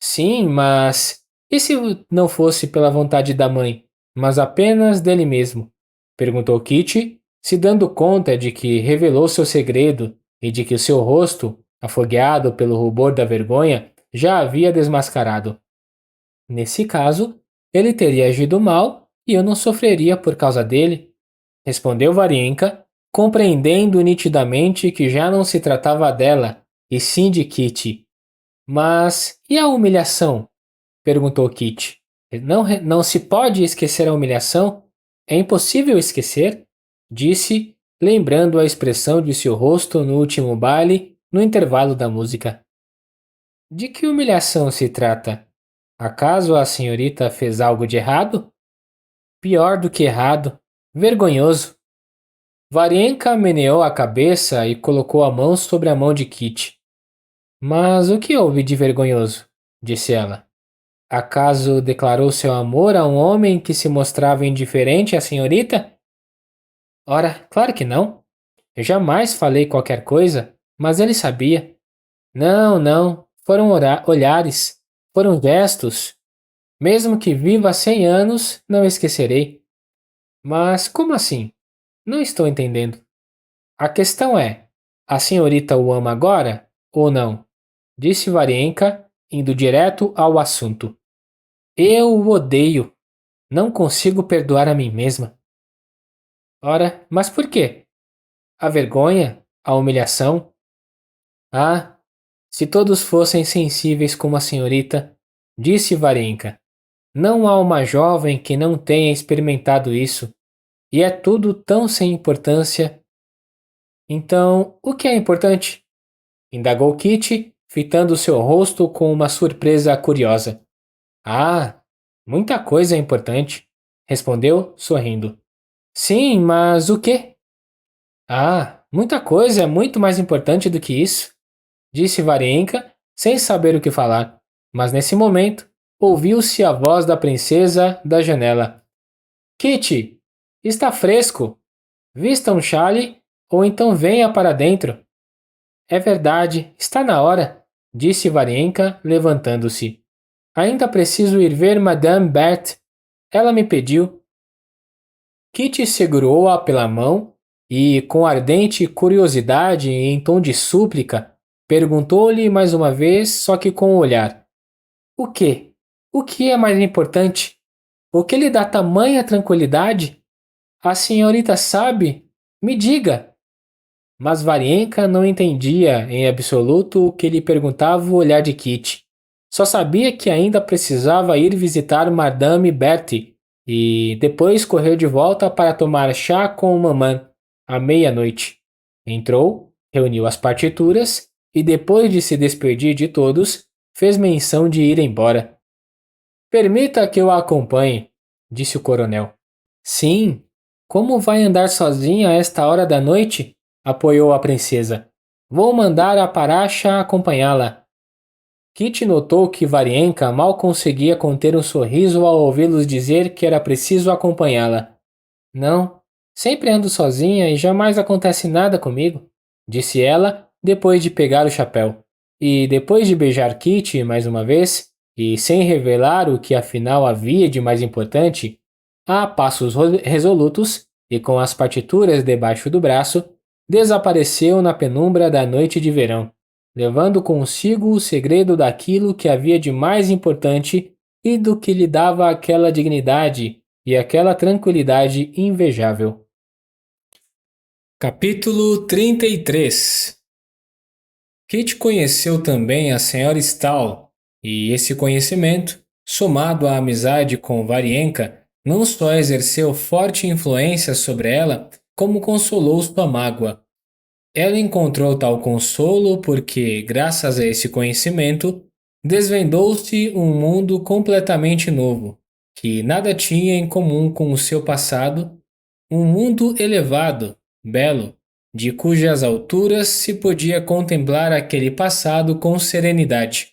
Sim, mas e se não fosse pela vontade da mãe, mas apenas dele mesmo? Perguntou Kitty, se dando conta de que revelou seu segredo e de que o seu rosto, afogueado pelo rubor da vergonha, já havia desmascarado. Nesse caso, ele teria agido mal e eu não sofreria por causa dele, respondeu Varienka, compreendendo nitidamente que já não se tratava dela, e sim de Kitty. Mas e a humilhação? Perguntou Kitty. Não se pode esquecer a humilhação? É impossível esquecer, disse, lembrando a expressão de seu rosto no último baile, no intervalo da música. De que humilhação se trata? Acaso a senhorita fez algo de errado? Pior do que errado, vergonhoso. Varienka meneou a cabeça e colocou a mão sobre a mão de Kitty. Mas o que houve de vergonhoso? Disse ela. Acaso declarou seu amor a um homem que se mostrava indiferente à senhorita? Ora, claro que não. Eu jamais falei qualquer coisa, mas ele sabia. Não, não, foram olhares, foram gestos. Mesmo que viva há 100 anos, não esquecerei. Mas como assim? Não estou entendendo. A questão é: a senhorita o ama agora ou não? Disse Varienka, indo direto ao assunto. Eu o odeio. Não consigo perdoar a mim mesma. Ora, mas por quê? A vergonha? A humilhação? Ah, se todos fossem sensíveis como a senhorita, disse Varenka. Não há uma jovem que não tenha experimentado isso, e é tudo tão sem importância. Então, o que é importante? Indagou Kitty, fitando seu rosto com uma surpresa curiosa. Ah, muita coisa é importante, respondeu, sorrindo. Sim, mas o quê? Ah, muita coisa é muito mais importante do que isso, disse Varienka, sem saber o que falar. Mas nesse momento, ouviu-se a voz da princesa da janela. Kitty, está fresco. Vista um chale ou então venha para dentro. É verdade, está na hora, disse Varienka, levantando-se. Ainda preciso ir ver Madame Berthe. Ela me pediu. Kitty segurou-a pela mão e, com ardente curiosidade e em tom de súplica, perguntou-lhe mais uma vez, só que com o olhar: O quê? O que é mais importante? O que lhe dá tamanha tranquilidade? A senhorita sabe? Me diga! Mas Varienka não entendia em absoluto o que lhe perguntava o olhar de Kitty. Só sabia que ainda precisava ir visitar Madame Berthe e depois correr de volta para tomar chá com mamã à meia-noite. Entrou, reuniu as partituras e, depois de se despedir de todos, fez menção de ir embora. Permita que eu a acompanhe, disse o coronel. Sim, como vai andar sozinha a esta hora da noite? Apoiou a princesa. Vou mandar a Paracha acompanhá-la. Kitty notou que Varienka mal conseguia conter um sorriso ao ouvi-los dizer que era preciso acompanhá-la. Não, sempre ando sozinha e jamais acontece nada comigo, disse ela depois de pegar o chapéu. E depois de beijar Kitty mais uma vez, e sem revelar o que afinal havia de mais importante, a passos resolutos e com as partituras debaixo do braço, desapareceu na penumbra da noite de verão, levando consigo o segredo daquilo que havia de mais importante e do que lhe dava aquela dignidade e aquela tranquilidade invejável. Capítulo 33. Kit conheceu também a Sra. Stahl, e esse conhecimento, somado à amizade com Varienka, não só exerceu forte influência sobre ela, como consolou sua mágoa. Ela encontrou tal consolo porque, graças a esse conhecimento, desvendou-se um mundo completamente novo, que nada tinha em comum com o seu passado, um mundo elevado, belo, de cujas alturas se podia contemplar aquele passado com serenidade.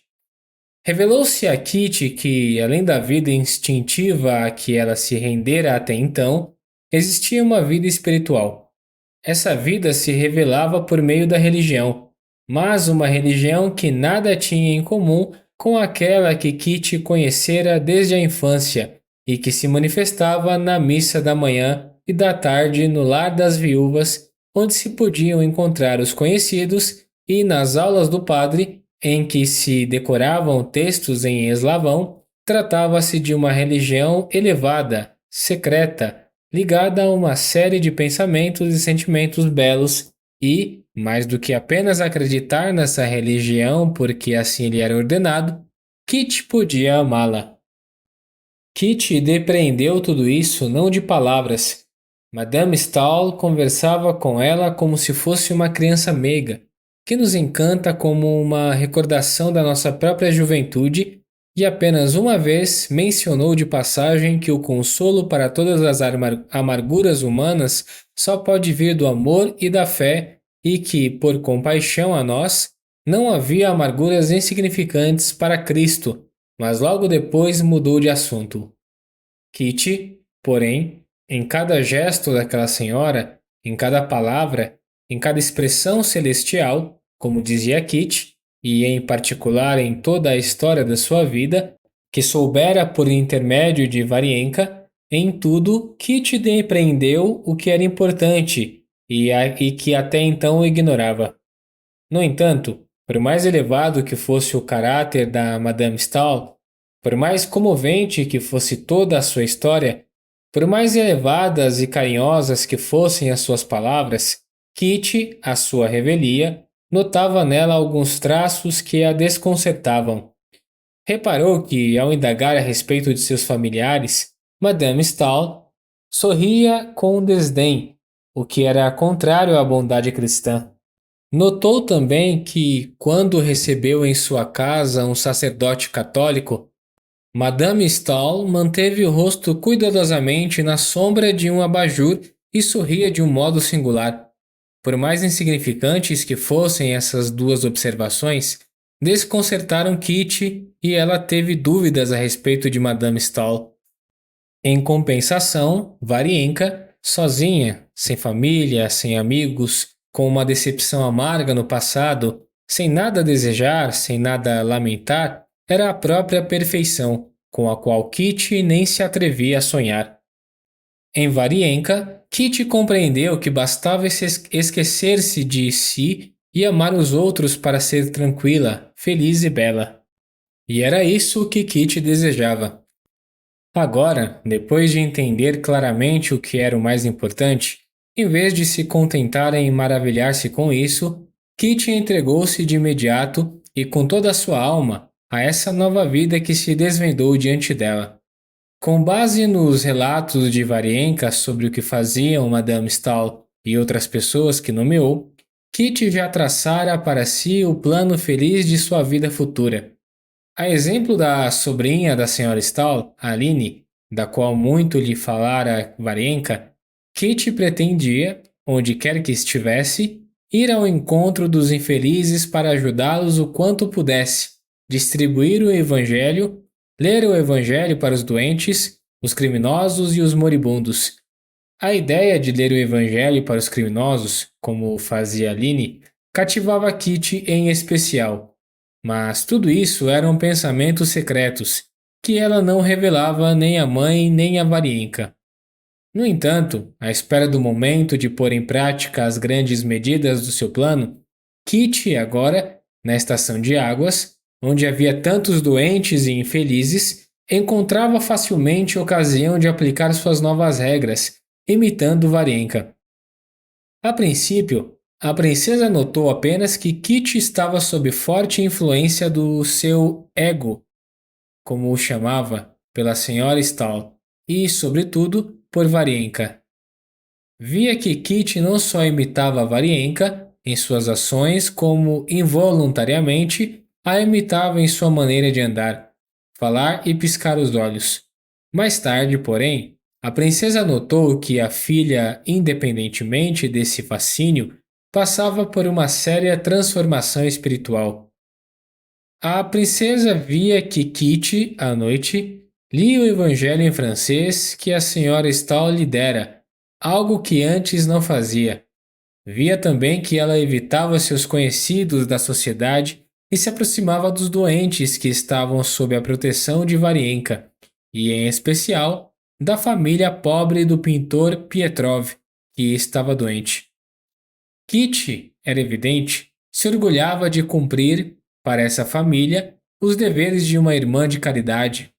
Revelou-se a Kitty que, além da vida instintiva a que ela se rendera até então, existia uma vida espiritual. Essa vida se revelava por meio da religião, mas uma religião que nada tinha em comum com aquela que Kitty conhecera desde a infância e que se manifestava na missa da manhã e da tarde no lar das viúvas, onde se podiam encontrar os conhecidos, e nas aulas do padre, em que se decoravam textos em eslavão. Tratava-se de uma religião elevada, secreta, ligada a uma série de pensamentos e sentimentos belos e, mais do que apenas acreditar nessa religião porque assim lhe era ordenado, Kitty podia amá-la. Kitty depreendeu tudo isso não de palavras. Madame Stahl conversava com ela como se fosse uma criança meiga, que nos encanta como uma recordação da nossa própria juventude, e apenas uma vez mencionou de passagem que o consolo para todas as amarguras humanas só pode vir do amor e da fé, e que, por compaixão a nós, não havia amarguras insignificantes para Cristo, mas logo depois mudou de assunto. Kitty, porém, em cada gesto daquela senhora, em cada palavra, em cada expressão celestial, como dizia Kitty, e em particular em toda a história da sua vida, que soubera por intermédio de Varienka, em tudo Kitty depreendeu o que era importante e que até então ignorava. No entanto, por mais elevado que fosse o caráter da Madame Stahl, por mais comovente que fosse toda a sua história, por mais elevadas e carinhosas que fossem as suas palavras, Kitty, à sua revelia, notava nela alguns traços que a desconcertavam. Reparou que, ao indagar a respeito de seus familiares, Madame Stahl sorria com desdém, o que era contrário à bondade cristã. Notou também que, quando recebeu em sua casa um sacerdote católico, Madame Stahl manteve o rosto cuidadosamente na sombra de um abajur e sorria de um modo singular. Por mais insignificantes que fossem essas duas observações, desconcertaram Kitty e ela teve dúvidas a respeito de Madame Stahl. Em compensação, Varienka, sozinha, sem família, sem amigos, com uma decepção amarga no passado, sem nada a desejar, sem nada a lamentar, era a própria perfeição, com a qual Kitty nem se atrevia a sonhar. Em Varienka, Kitty compreendeu que bastava esquecer-se de si e amar os outros para ser tranquila, feliz e bela. E era isso que Kitty desejava. Agora, depois de entender claramente o que era o mais importante, em vez de se contentar em maravilhar-se com isso, Kitty entregou-se de imediato e com toda a sua alma a essa nova vida que se desvendou diante dela. Com base nos relatos de Varienka sobre o que faziam Madame Stahl e outras pessoas que nomeou, Kitty já traçara para si o plano feliz de sua vida futura. A exemplo da sobrinha da Sra. Stahl, Aline, da qual muito lhe falara Varienka, Kitty pretendia, onde quer que estivesse, ir ao encontro dos infelizes para ajudá-los o quanto pudesse, distribuir o evangelho, ler o evangelho para os doentes, os criminosos e os moribundos. A ideia de ler o evangelho para os criminosos, como fazia Aline, cativava Kitty em especial. Mas tudo isso eram pensamentos secretos, que ela não revelava nem à mãe nem à Varienka. No entanto, à espera do momento de pôr em prática as grandes medidas do seu plano, Kitty agora, na estação de águas, onde havia tantos doentes e infelizes, encontrava facilmente ocasião de aplicar suas novas regras, imitando Varienka. A princípio, a princesa notou apenas que Kitty estava sob forte influência do seu ego, como o chamava, pela senhora Stahl, e, sobretudo, por Varienka. Via que Kitty não só imitava Varienka em suas ações, como involuntariamente a imitava em sua maneira de andar, falar e piscar os olhos. Mais tarde, porém, a princesa notou que a filha, independentemente desse fascínio, passava por uma séria transformação espiritual. A princesa via que Kitty, à noite, lia o evangelho em francês que a senhora Stahl lhe dera, algo que antes não fazia. Via também que ela evitava seus conhecidos da sociedade e se aproximava dos doentes que estavam sob a proteção de Varienka, e em especial da família pobre do pintor Pietrov, que estava doente. Kitty, era evidente, se orgulhava de cumprir, para essa família, os deveres de uma irmã de caridade.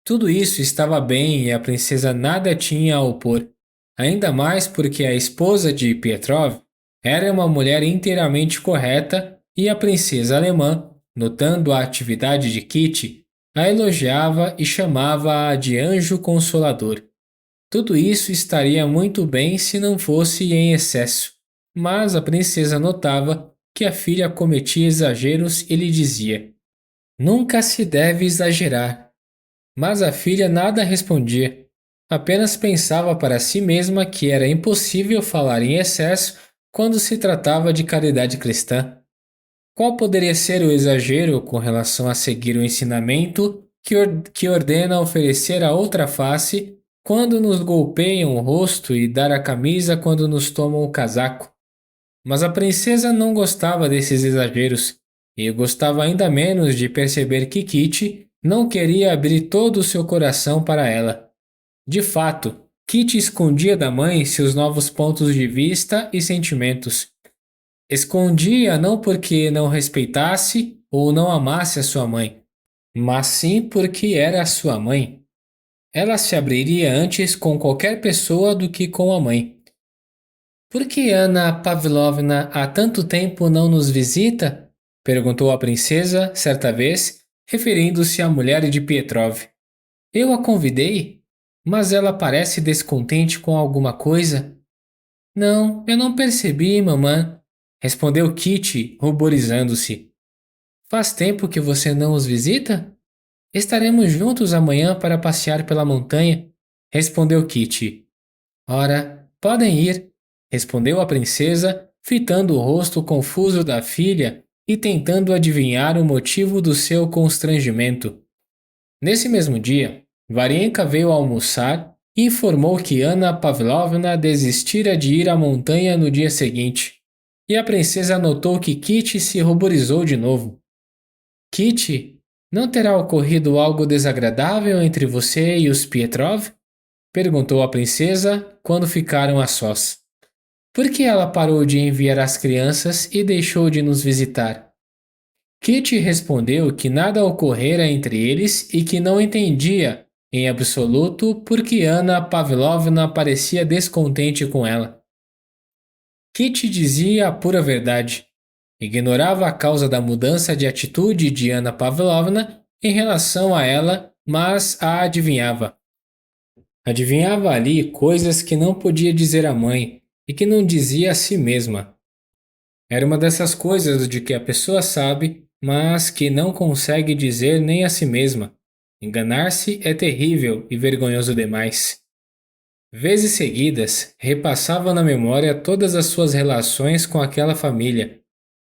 Tudo isso estava bem e a princesa nada tinha a opor, ainda mais porque a esposa de Pietrov era uma mulher inteiramente correta e a princesa alemã, notando a atividade de Kitty, a elogiava e chamava-a de anjo consolador. Tudo isso estaria muito bem se não fosse em excesso, mas a princesa notava que a filha cometia exageros e lhe dizia: "Nunca se deve exagerar." Mas a filha nada respondia, apenas pensava para si mesma que era impossível falar em excesso quando se tratava de caridade cristã. Qual poderia ser o exagero com relação a seguir o ensinamento que ordena oferecer a outra face quando nos golpeiam o rosto e dar a camisa quando nos tomam o casaco? Mas a princesa não gostava desses exageros, e gostava ainda menos de perceber que Kitty não queria abrir todo o seu coração para ela. De fato, Kitty escondia da mãe seus novos pontos de vista e sentimentos. Escondia não porque não respeitasse ou não amasse a sua mãe, mas sim porque era a sua mãe. Ela se abriria antes com qualquer pessoa do que com a mãe. "Por que Ana Pavlovna há tanto tempo não nos visita?" perguntou a princesa, certa vez, referindo-se à mulher de Pietrov. "Eu a convidei, mas ela parece descontente com alguma coisa." "Não, eu não percebi, mamã", respondeu Kitty, ruborizando-se. "Faz tempo que você não os visita?" "Estaremos juntos amanhã para passear pela montanha", respondeu Kitty. "Ora, podem ir", respondeu a princesa, fitando o rosto confuso da filha e tentando adivinhar o motivo do seu constrangimento. Nesse mesmo dia, Varienka veio almoçar e informou que Ana Pavlovna desistira de ir à montanha no dia seguinte, e a princesa notou que Kitty se ruborizou de novo. "Kitty, não terá ocorrido algo desagradável entre você e os Pietrov?" perguntou a princesa quando ficaram a sós. "Por que ela parou de enviar as crianças e deixou de nos visitar?" Kitty respondeu que nada ocorrera entre eles e que não entendia, em absoluto, por que Ana Pavlovna parecia descontente com ela. Kitty dizia a pura verdade. Ignorava a causa da mudança de atitude de Ana Pavlovna em relação a ela, mas a adivinhava. Adivinhava ali coisas que não podia dizer à mãe e que não dizia a si mesma. Era uma dessas coisas de que a pessoa sabe, mas que não consegue dizer nem a si mesma. Enganar-se é terrível e vergonhoso demais. Vezes seguidas, repassava na memória todas as suas relações com aquela família.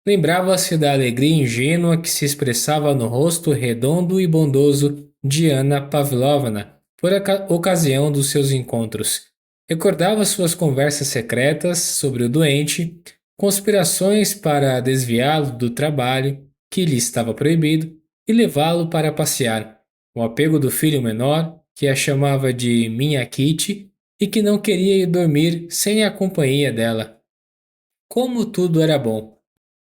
lembrava-se da alegria ingênua que se expressava no rosto redondo e bondoso de Anna Pavlovna por ocasião dos seus encontros. Recordava suas conversas secretas sobre o doente, conspirações para desviá-lo do trabalho, que lhe estava proibido, e levá-lo para passear, o apego do filho menor, que a chamava de minha Kitty e que não queria ir dormir sem a companhia dela. Como tudo era bom!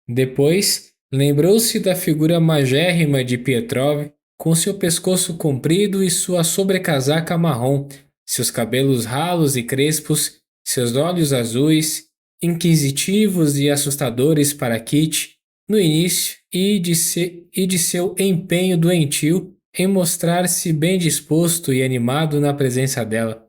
Depois, lembrou-se da figura magérrima de Pietrov, com seu pescoço comprido e sua sobrecasaca marrom, seus cabelos ralos e crespos, seus olhos azuis, inquisitivos e assustadores para Kitty, no início, e de seu empenho doentio em mostrar-se bem disposto e animado na presença dela.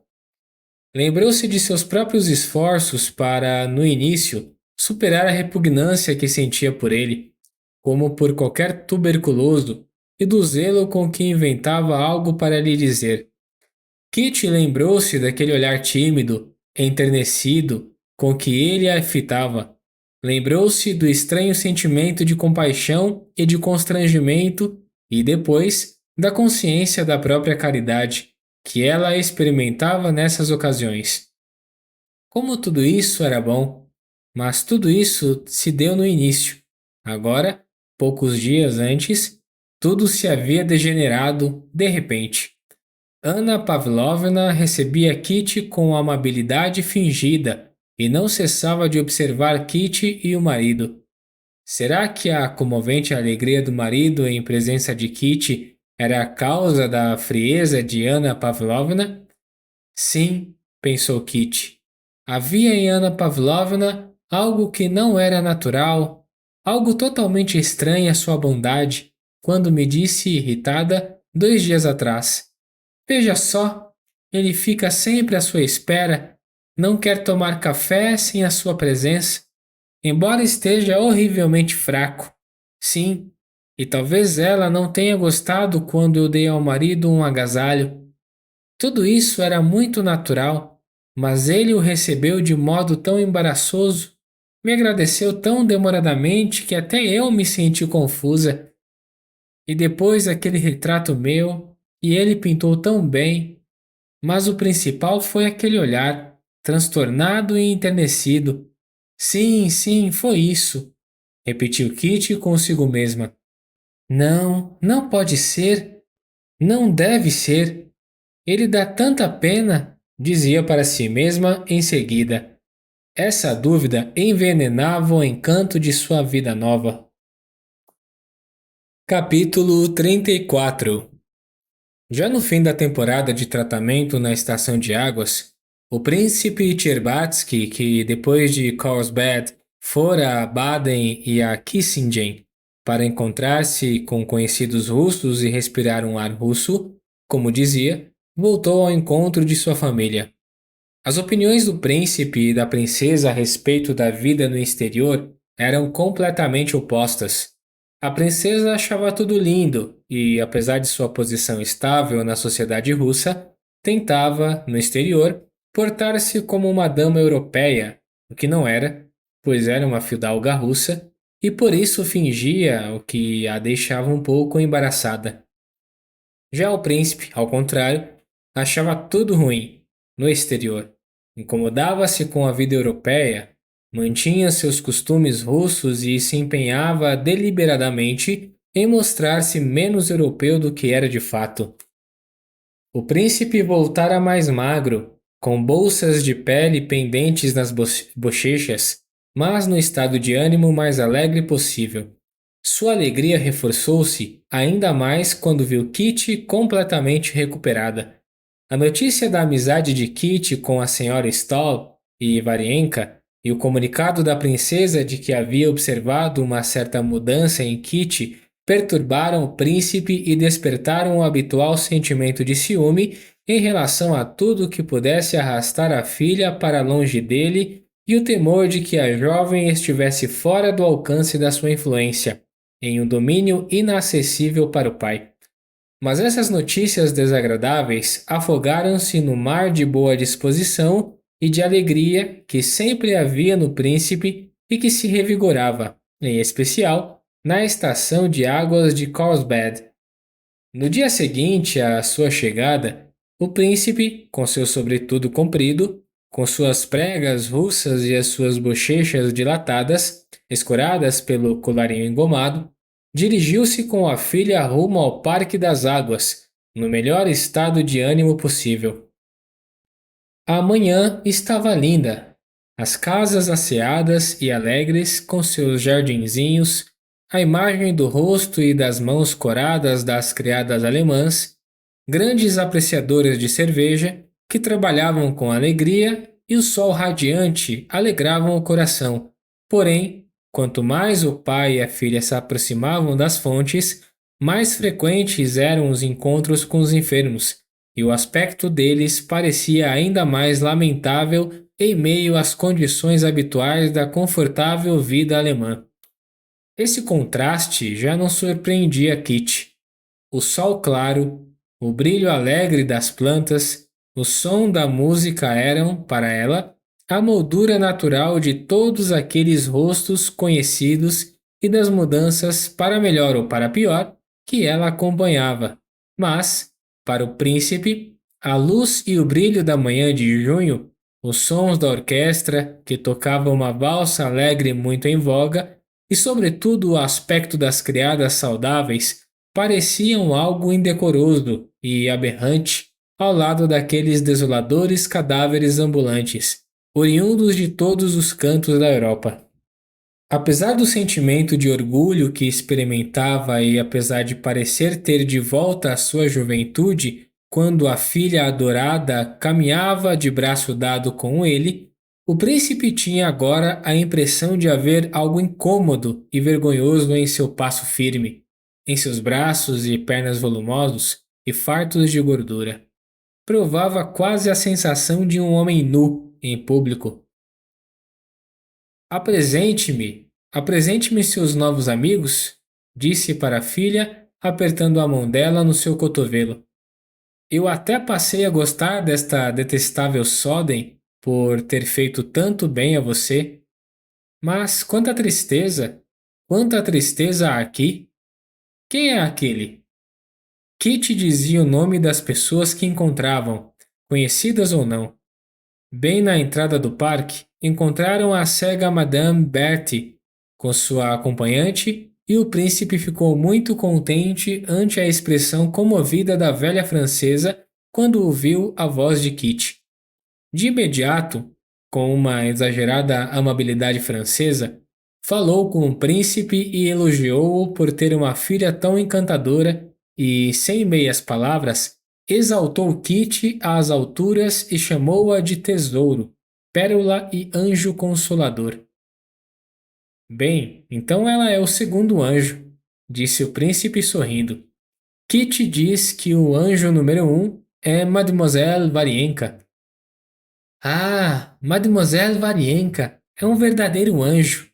Lembrou-se de seus próprios esforços para, no início, superar a repugnância que sentia por ele, como por qualquer tuberculoso, e do zelo com que inventava algo para lhe dizer. Kitty lembrou-se daquele olhar tímido, enternecido, com que ele a fitava. Lembrou-se do estranho sentimento de compaixão e de constrangimento e, depois, da consciência da própria caridade que ela experimentava nessas ocasiões. Como tudo isso era bom, mas tudo isso se deu no início. Agora, poucos dias antes, tudo se havia degenerado de repente. Anna Pavlovna recebia Kitty com amabilidade fingida e não cessava de observar Kitty e o marido. Será que a comovente alegria do marido em presença de Kitty era a causa da frieza de Anna Pavlovna? Sim, pensou Kitty. Havia em Anna Pavlovna algo que não era natural, algo totalmente estranho à sua bondade, quando me disse irritada 2 dias atrás. Veja só, ele fica sempre à sua espera, não quer tomar café sem a sua presença, embora esteja horrivelmente fraco. Sim, e talvez ela não tenha gostado quando eu dei ao marido um agasalho. Tudo isso era muito natural, mas ele o recebeu de modo tão embaraçoso, me agradeceu tão demoradamente que até eu me senti confusa. E depois aquele retrato meu, e ele pintou tão bem, mas o principal foi aquele olhar, transtornado e enternecido. Sim, sim, foi isso, repetiu Kitty consigo mesma. Não, não pode ser, não deve ser. Ele dá tanta pena, dizia para si mesma em seguida. Essa dúvida envenenava o encanto de sua vida nova. Capítulo 34. Já no fim da temporada de tratamento na estação de águas, o príncipe Tcherbatsky, que depois de Carlsbad fora a Baden e a Kissingen para encontrar-se com conhecidos russos e respirar um ar russo, como dizia, voltou ao encontro de sua família. As opiniões do príncipe e da princesa a respeito da vida no exterior eram completamente opostas. A princesa achava tudo lindo e, apesar de sua posição estável na sociedade russa, tentava, no exterior, portar-se como uma dama europeia, o que não era, pois era uma fidalga russa, e por isso fingia o que a deixava um pouco embaraçada. Já o príncipe, ao contrário, achava tudo ruim, no exterior. Incomodava-se com a vida europeia, mantinha seus costumes russos e se empenhava deliberadamente em mostrar-se menos europeu do que era de fato. O príncipe voltara mais magro, com bolsas de pele pendentes nas bochechas, mas no estado de ânimo mais alegre possível. Sua alegria reforçou-se ainda mais quando viu Kitty completamente recuperada. A notícia da amizade de Kitty com a senhora Stahl e Varienka e o comunicado da princesa de que havia observado uma certa mudança em Kitty perturbaram o príncipe e despertaram o habitual sentimento de ciúme em relação a tudo que pudesse arrastar a filha para longe dele e o temor de que a jovem estivesse fora do alcance da sua influência, em um domínio inacessível para o pai. Mas essas notícias desagradáveis afogaram-se no mar de boa disposição e de alegria que sempre havia no príncipe e que se revigorava, em especial na estação de águas de Carlsbad. No dia seguinte à sua chegada, o príncipe, com seu sobretudo comprido, com suas pregas russas e as suas bochechas dilatadas, escoradas pelo colarinho engomado, dirigiu-se com a filha rumo ao Parque das Águas, no melhor estado de ânimo possível. A manhã estava linda. As casas asseadas e alegres, com seus jardinzinhos, a imagem do rosto e das mãos coradas das criadas alemãs, grandes apreciadoras de cerveja, que trabalhavam com alegria, e o sol radiante alegravam o coração. Porém, quanto mais o pai e a filha se aproximavam das fontes, mais frequentes eram os encontros com os enfermos, e o aspecto deles parecia ainda mais lamentável em meio às condições habituais da confortável vida alemã. Esse contraste já não surpreendia Kitty. O sol claro, o brilho alegre das plantas, o som da música eram, para ela, a moldura natural de todos aqueles rostos conhecidos e das mudanças, para melhor ou para pior, que ela acompanhava. Mas, para o príncipe, a luz e o brilho da manhã de junho, os sons da orquestra, que tocava uma valsa alegre muito em voga, e sobretudo o aspecto das criadas saudáveis, pareciam algo indecoroso e aberrante ao lado daqueles desoladores cadáveres ambulantes, oriundos de todos os cantos da Europa. Apesar do sentimento de orgulho que experimentava e apesar de parecer ter de volta a sua juventude quando a filha adorada caminhava de braço dado com ele, o príncipe tinha agora a impressão de haver algo incômodo e vergonhoso em seu passo firme, em seus braços e pernas volumosos e fartos de gordura. Provava quase a sensação de um homem nu em público. Apresente-me seus novos amigos, disse para a filha, apertando a mão dela no seu cotovelo. Eu até passei a gostar desta detestável Soden por ter feito tanto bem a você. Mas quanta tristeza há aqui. Quem é aquele? Kitty dizia o nome das pessoas que encontravam, conhecidas ou não. Bem na entrada do parque, encontraram a cega Madame Bertie com sua acompanhante e o príncipe ficou muito contente ante a expressão comovida da velha francesa quando ouviu a voz de Kitty. De imediato, com uma exagerada amabilidade francesa, falou com o príncipe e elogiou-o por ter uma filha tão encantadora e, sem meias palavras, exaltou Kitty às alturas e chamou-a de tesouro, pérola e anjo consolador. Bem, então ela é o segundo anjo, disse o príncipe sorrindo. Kitty diz que o anjo número 1 é Mademoiselle Varienka. Ah, Mademoiselle Varienka é um verdadeiro anjo,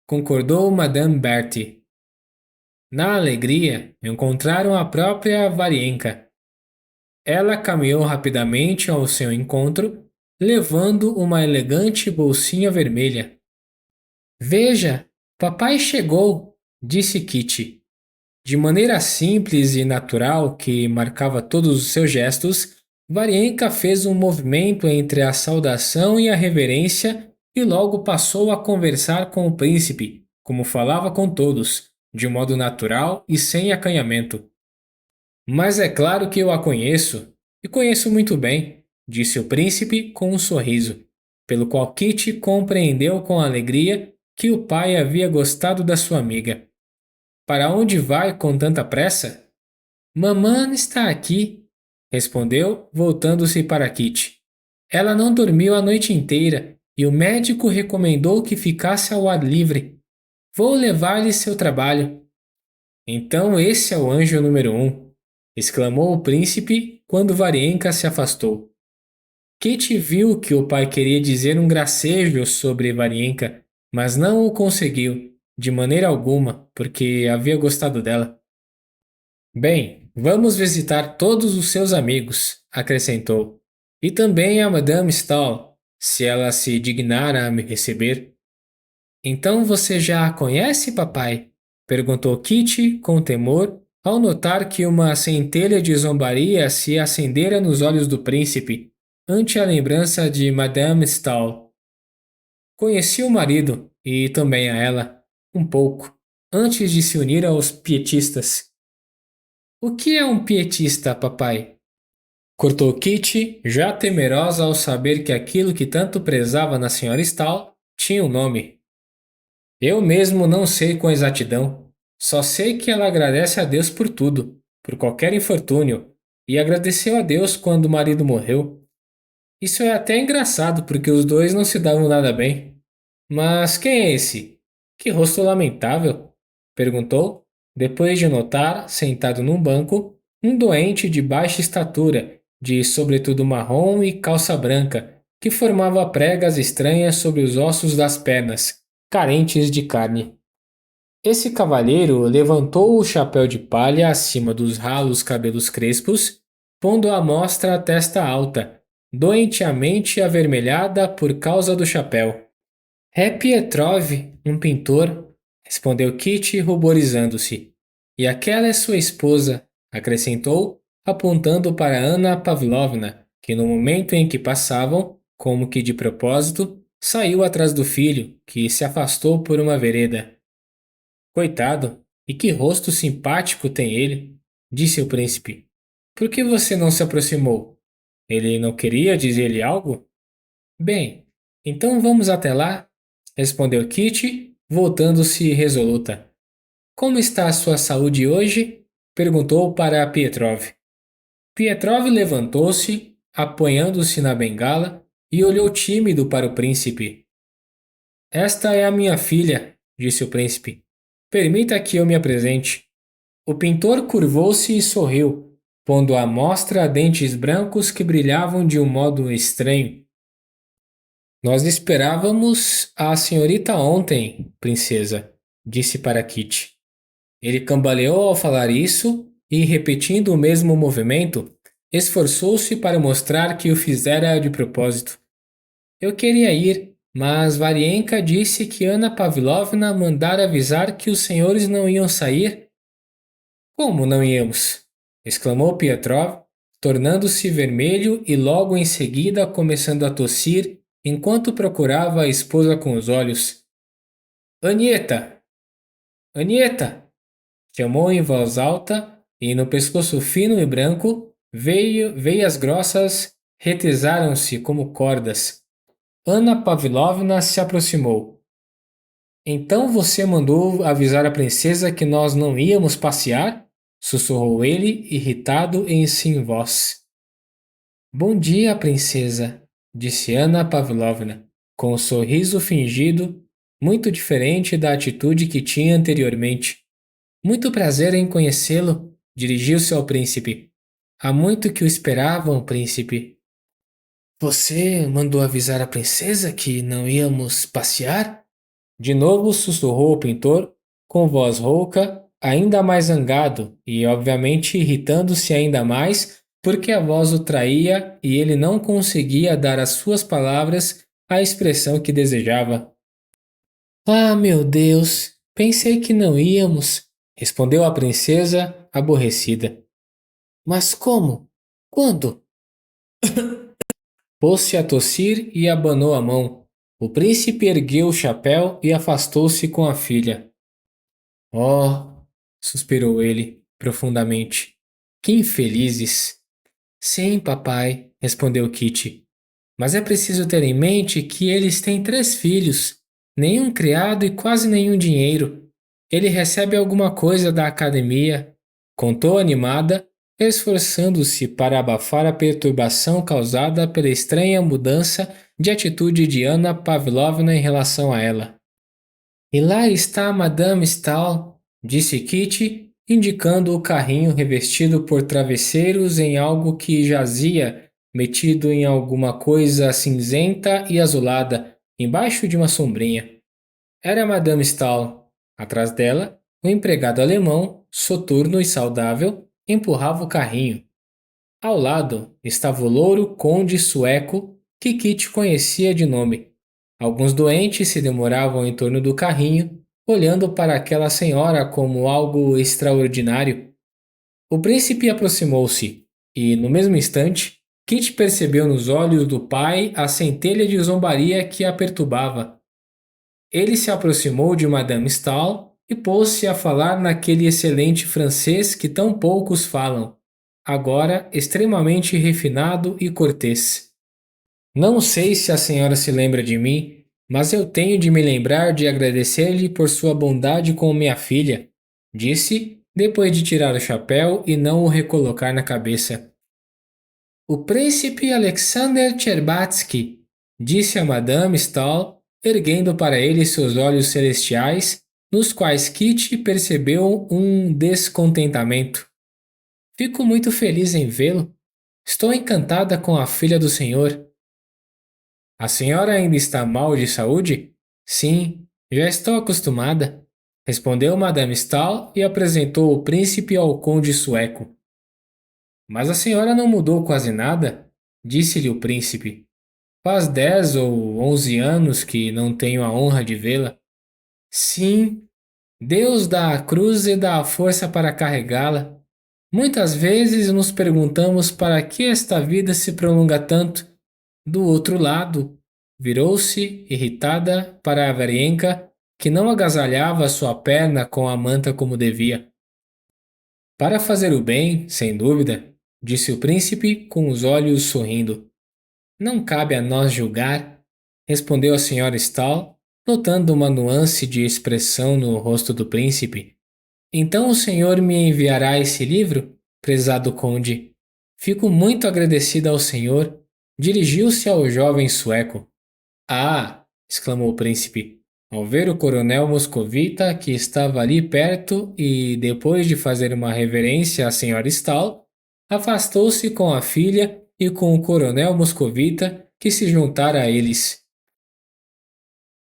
concordou Madame Bertie. Na alegria, encontraram a própria Varienka. Ela caminhou rapidamente ao seu encontro, levando uma elegante bolsinha vermelha. Veja, papai chegou, disse Kitty. De maneira simples e natural que marcava todos os seus gestos, Varienka fez um movimento entre a saudação e a reverência e logo passou a conversar com o príncipe, como falava com todos, de modo natural e sem acanhamento. Mas é claro que eu a conheço, e conheço muito bem, disse o príncipe com um sorriso, pelo qual Kitty compreendeu com alegria que o pai havia gostado da sua amiga. Para onde vai com tanta pressa? Mamã está aqui, respondeu, voltando-se para Kitty. Ela não dormiu a noite inteira e o médico recomendou que ficasse ao ar livre. Vou levar-lhe seu trabalho. Então esse é o anjo número 1, exclamou o príncipe quando Varienka se afastou. Kitty viu que o pai queria dizer um gracejo sobre Varienka, mas não o conseguiu, de maneira alguma, porque havia gostado dela. Bem, vamos visitar todos os seus amigos, acrescentou, e também a Madame Stahl, se ela se dignar a me receber. Então você já a conhece, papai? Perguntou Kitty com temor, ao notar que uma centelha de zombaria se acendera nos olhos do príncipe, ante a lembrança de Madame Stahl. Conheci o marido, e também a ela, um pouco, antes de se unir aos pietistas. O que é um pietista, papai? Cortou Kitty, já temerosa ao saber que aquilo que tanto prezava na senhora Stahl tinha um nome. Eu mesmo não sei com exatidão. Só sei que ela agradece a Deus por tudo, por qualquer infortúnio, e agradeceu a Deus quando o marido morreu. Isso é até engraçado porque os dois não se davam nada bem. Mas quem é esse? Que rosto lamentável! Perguntou, depois de notar, sentado num banco, um doente de baixa estatura, de sobretudo marrom e calça branca, que formava pregas estranhas sobre os ossos das pernas, carentes de carne. Esse cavalheiro levantou o chapéu de palha acima dos ralos cabelos crespos, pondo à mostra a testa alta, doentiamente avermelhada por causa do chapéu. É Pietrov, um pintor, respondeu Kitty, ruborizando-se. E aquela é sua esposa, acrescentou, apontando para Anna Pavlovna, que no momento em que passavam, como que de propósito, saiu atrás do filho, que se afastou por uma vereda. Coitado, e que rosto simpático tem ele, disse o príncipe. Por que você não se aproximou? Ele não queria dizer-lhe algo? Bem, então vamos até lá, respondeu Kitty, voltando-se resoluta. Como está a sua saúde hoje? Perguntou para Pietrov. Pietrov levantou-se, apoiando-se na bengala, e olhou tímido para o príncipe. Esta é a minha filha, disse o príncipe. Permita que eu me apresente. O pintor curvou-se e sorriu, pondo à mostra dentes brancos que brilhavam de um modo estranho. Nós esperávamos a senhorita ontem, princesa, disse para Kitty. Ele cambaleou ao falar isso e, repetindo o mesmo movimento, esforçou-se para mostrar que o fizera de propósito. Eu queria ir, mas Varienka disse que Anna Pavlovna mandara avisar que os senhores não iam sair. Como não íamos? Exclamou Pietrov, tornando-se vermelho e logo em seguida começando a tossir enquanto procurava a esposa com os olhos. Anieta! Anieta! Chamou em voz alta e no pescoço fino e branco veias grossas retesaram-se como cordas. Anna Pavlovna se aproximou. Então você mandou avisar a princesa que nós não íamos passear? Sussurrou ele, irritado em sem voz. Bom dia, princesa, disse Anna Pavlovna, com um sorriso fingido, muito diferente da atitude que tinha anteriormente. Muito prazer em conhecê-lo, dirigiu-se ao príncipe. Há muito que o esperavam, príncipe. Você mandou avisar a princesa que não íamos passear? De novo sussurrou o pintor, com voz rouca, ainda mais zangado e, obviamente, irritando-se ainda mais, porque a voz o traía e ele não conseguia dar às suas palavras a expressão que desejava. Ah, meu Deus, pensei que não íamos, respondeu a princesa, aborrecida. Mas como? Quando? Pôs-se a tossir e abanou a mão. O príncipe ergueu o chapéu e afastou-se com a filha. Oh, suspirou ele profundamente. Que infelizes! Sim, papai, respondeu Kitty. Mas é preciso ter em mente que eles têm 3 filhos, nenhum criado e quase nenhum dinheiro. Ele recebe alguma coisa da academia, contou animada, esforçando-se para abafar a perturbação causada pela estranha mudança de atitude de Anna Pavlovna em relação a ela. E lá está Madame Stahl, disse Kitty, indicando o carrinho revestido por travesseiros em algo que jazia, metido em alguma coisa cinzenta e azulada, embaixo de uma sombrinha. Era Madame Stahl. Atrás dela, o empregado alemão, soturno e saudável, empurrava o carrinho. Ao lado estava o louro conde sueco que Kitty conhecia de nome. Alguns doentes se demoravam em torno do carrinho, olhando para aquela senhora como algo extraordinário. O príncipe aproximou-se, e, no mesmo instante, Kit percebeu nos olhos do pai a centelha de zombaria que a perturbava. Ele se aproximou de Madame Stahl e pôs-se a falar naquele excelente francês que tão poucos falam, agora extremamente refinado e cortês. Não sei se a senhora se lembra de mim, mas eu tenho de me lembrar de agradecer-lhe por sua bondade com minha filha, disse, depois de tirar o chapéu e não o recolocar na cabeça. O príncipe Alexander Cherbatsky, disse a Madame Stahl, erguendo para ele seus olhos celestiais, nos quais Kitty percebeu um descontentamento. Fico muito feliz em vê-lo. Estou encantada com a filha do senhor. A senhora ainda está mal de saúde? Sim, já estou acostumada, respondeu Madame Stahl e apresentou o príncipe ao conde sueco. Mas a senhora não mudou quase nada, disse-lhe o príncipe. Faz 10 ou 11 anos que não tenho a honra de vê-la. Sim, Deus dá a cruz e dá a força para carregá-la. Muitas vezes nos perguntamos para que esta vida se prolonga tanto. Do outro lado, virou-se, irritada, para a Varienka, que não agasalhava sua perna com a manta como devia. Para fazer o bem, sem dúvida, disse o príncipe, com os olhos sorrindo. Não cabe a nós julgar, respondeu a senhora Stahl, notando uma nuance de expressão no rosto do príncipe. Então o senhor me enviará esse livro, prezado conde? Fico muito agradecida ao senhor. Dirigiu-se ao jovem sueco. Ah! Exclamou o príncipe, ao ver o coronel moscovita que estava ali perto e, depois de fazer uma reverência à senhora Stahl, afastou-se com a filha e com o coronel moscovita que se juntara a eles.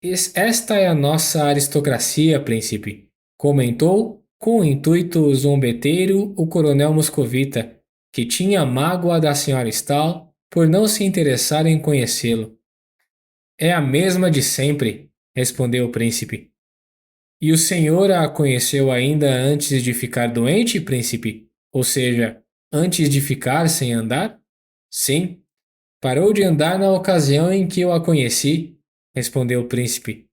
Esta é a nossa aristocracia, príncipe, comentou, com o intuito zombeteiro, o coronel moscovita, que tinha mágoa da senhora Stahl por não se interessar em conhecê-lo. É a mesma de sempre, respondeu o príncipe. E o senhor a conheceu ainda antes de ficar doente, príncipe? Ou seja, antes de ficar sem andar? Sim. Parou de andar na ocasião em que eu a conheci, respondeu o príncipe.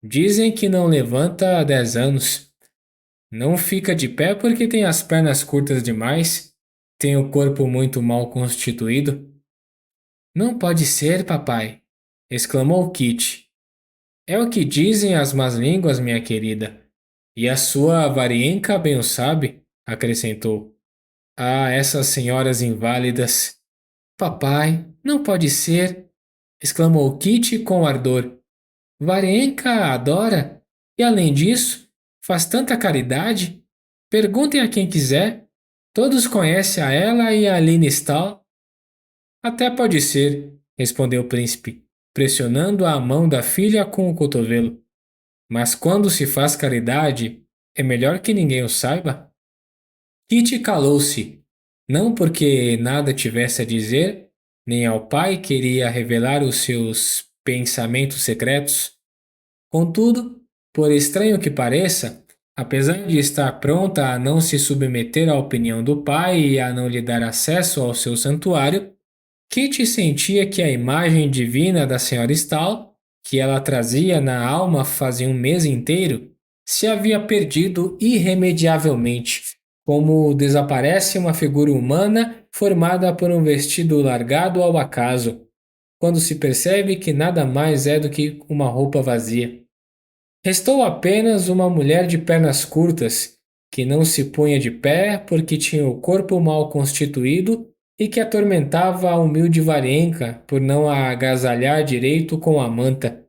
Dizem que não levanta há 10 anos. Não fica de pé porque tem as pernas curtas demais, tem o corpo muito mal constituído. Não pode ser, papai, exclamou Kitty. É o que dizem as más línguas, minha querida. E a sua Varienka bem o sabe, acrescentou. Ah, essas senhoras inválidas. Papai, não pode ser, exclamou Kitty com ardor. Varienka a adora, e além disso, faz tanta caridade. Perguntem a quem quiser. Todos conhecem a ela e a Aline Stahl. Até pode ser, respondeu o príncipe, pressionando a mão da filha com o cotovelo. Mas quando se faz caridade, é melhor que ninguém o saiba. Kitty calou-se, não porque nada tivesse a dizer, nem ao pai queria revelar os seus pensamentos secretos. Contudo, por estranho que pareça, apesar de estar pronta a não se submeter à opinião do pai e a não lhe dar acesso ao seu santuário, Kitty sentia que a imagem divina da senhora Stahl, que ela trazia na alma fazia um mês inteiro, se havia perdido irremediavelmente, como desaparece uma figura humana formada por um vestido largado ao acaso, quando se percebe que nada mais é do que uma roupa vazia. Restou apenas uma mulher de pernas curtas, que não se punha de pé porque tinha o corpo mal constituído e que atormentava a humilde Varienka por não a agasalhar direito com a manta.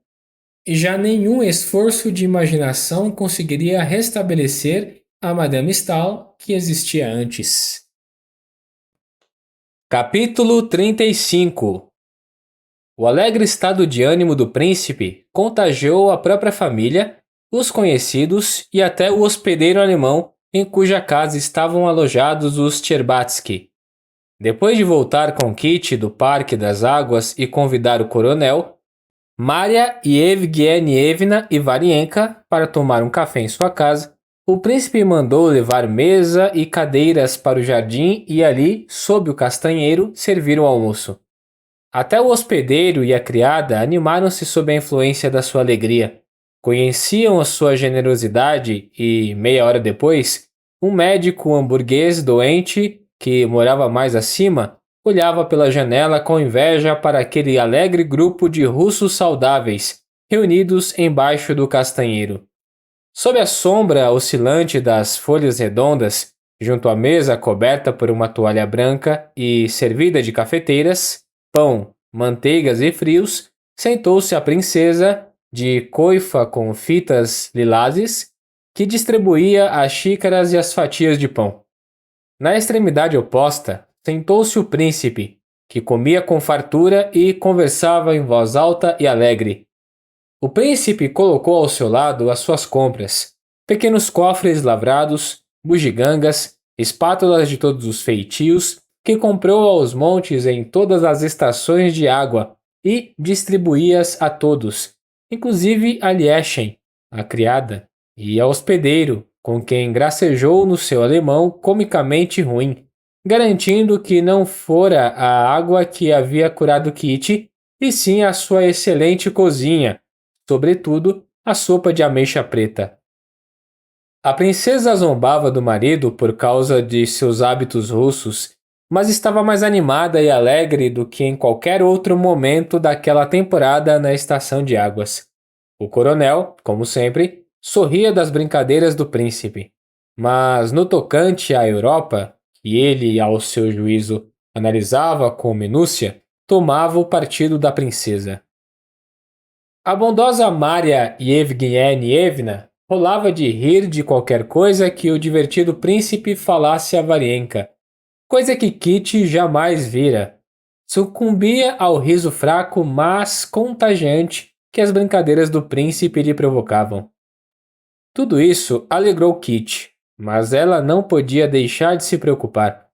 E já nenhum esforço de imaginação conseguiria restabelecer a Madame Stahl que existia antes. Capítulo 35. O alegre estado de ânimo do príncipe contagiou a própria família, os conhecidos e até o hospedeiro alemão em cuja casa estavam alojados os Cherbatsky. Depois de voltar com Kitty do Parque das Águas e convidar o coronel, Maria Yevgenievna Ivarienka para tomar um café em sua casa. O príncipe mandou levar mesa e cadeiras para o jardim e ali, sob o castanheiro, servir o almoço. Até o hospedeiro e a criada animaram-se sob a influência da sua alegria. Conheciam a sua generosidade e, meia hora depois, um médico hamburguês doente, que morava mais acima, olhava pela janela com inveja para aquele alegre grupo de russos saudáveis, reunidos embaixo do castanheiro. Sob a sombra oscilante das folhas redondas, junto à mesa coberta por uma toalha branca e servida de cafeteiras, pão, manteigas e frios, sentou-se a princesa, de coifa com fitas lilazes, que distribuía as xícaras e as fatias de pão. Na extremidade oposta, sentou-se o príncipe, que comia com fartura e conversava em voz alta e alegre. O príncipe colocou ao seu lado as suas compras, pequenos cofres lavrados, bugigangas, espátulas de todos os feitios, que comprou aos montes em todas as estações de água e distribuía-as a todos, inclusive a Lieschen, a criada, e ao hospedeiro, com quem gracejou no seu alemão comicamente ruim, garantindo que não fora a água que havia curado Kitty, e sim a sua excelente cozinha, sobretudo a sopa de ameixa preta. A princesa zombava do marido por causa de seus hábitos russos, mas estava mais animada e alegre do que em qualquer outro momento daquela temporada na estação de águas. O coronel, como sempre, sorria das brincadeiras do príncipe, mas no tocante à Europa, que ele, ao seu juízo, analisava com minúcia, tomava o partido da princesa. A bondosa Maria Yevgenievna rolava de rir de qualquer coisa que o divertido príncipe falasse a Varienka, coisa que Kitty jamais vira. Sucumbia ao riso fraco, mas contagiante que as brincadeiras do príncipe lhe provocavam. Tudo isso alegrou Kitty, mas ela não podia deixar de se preocupar.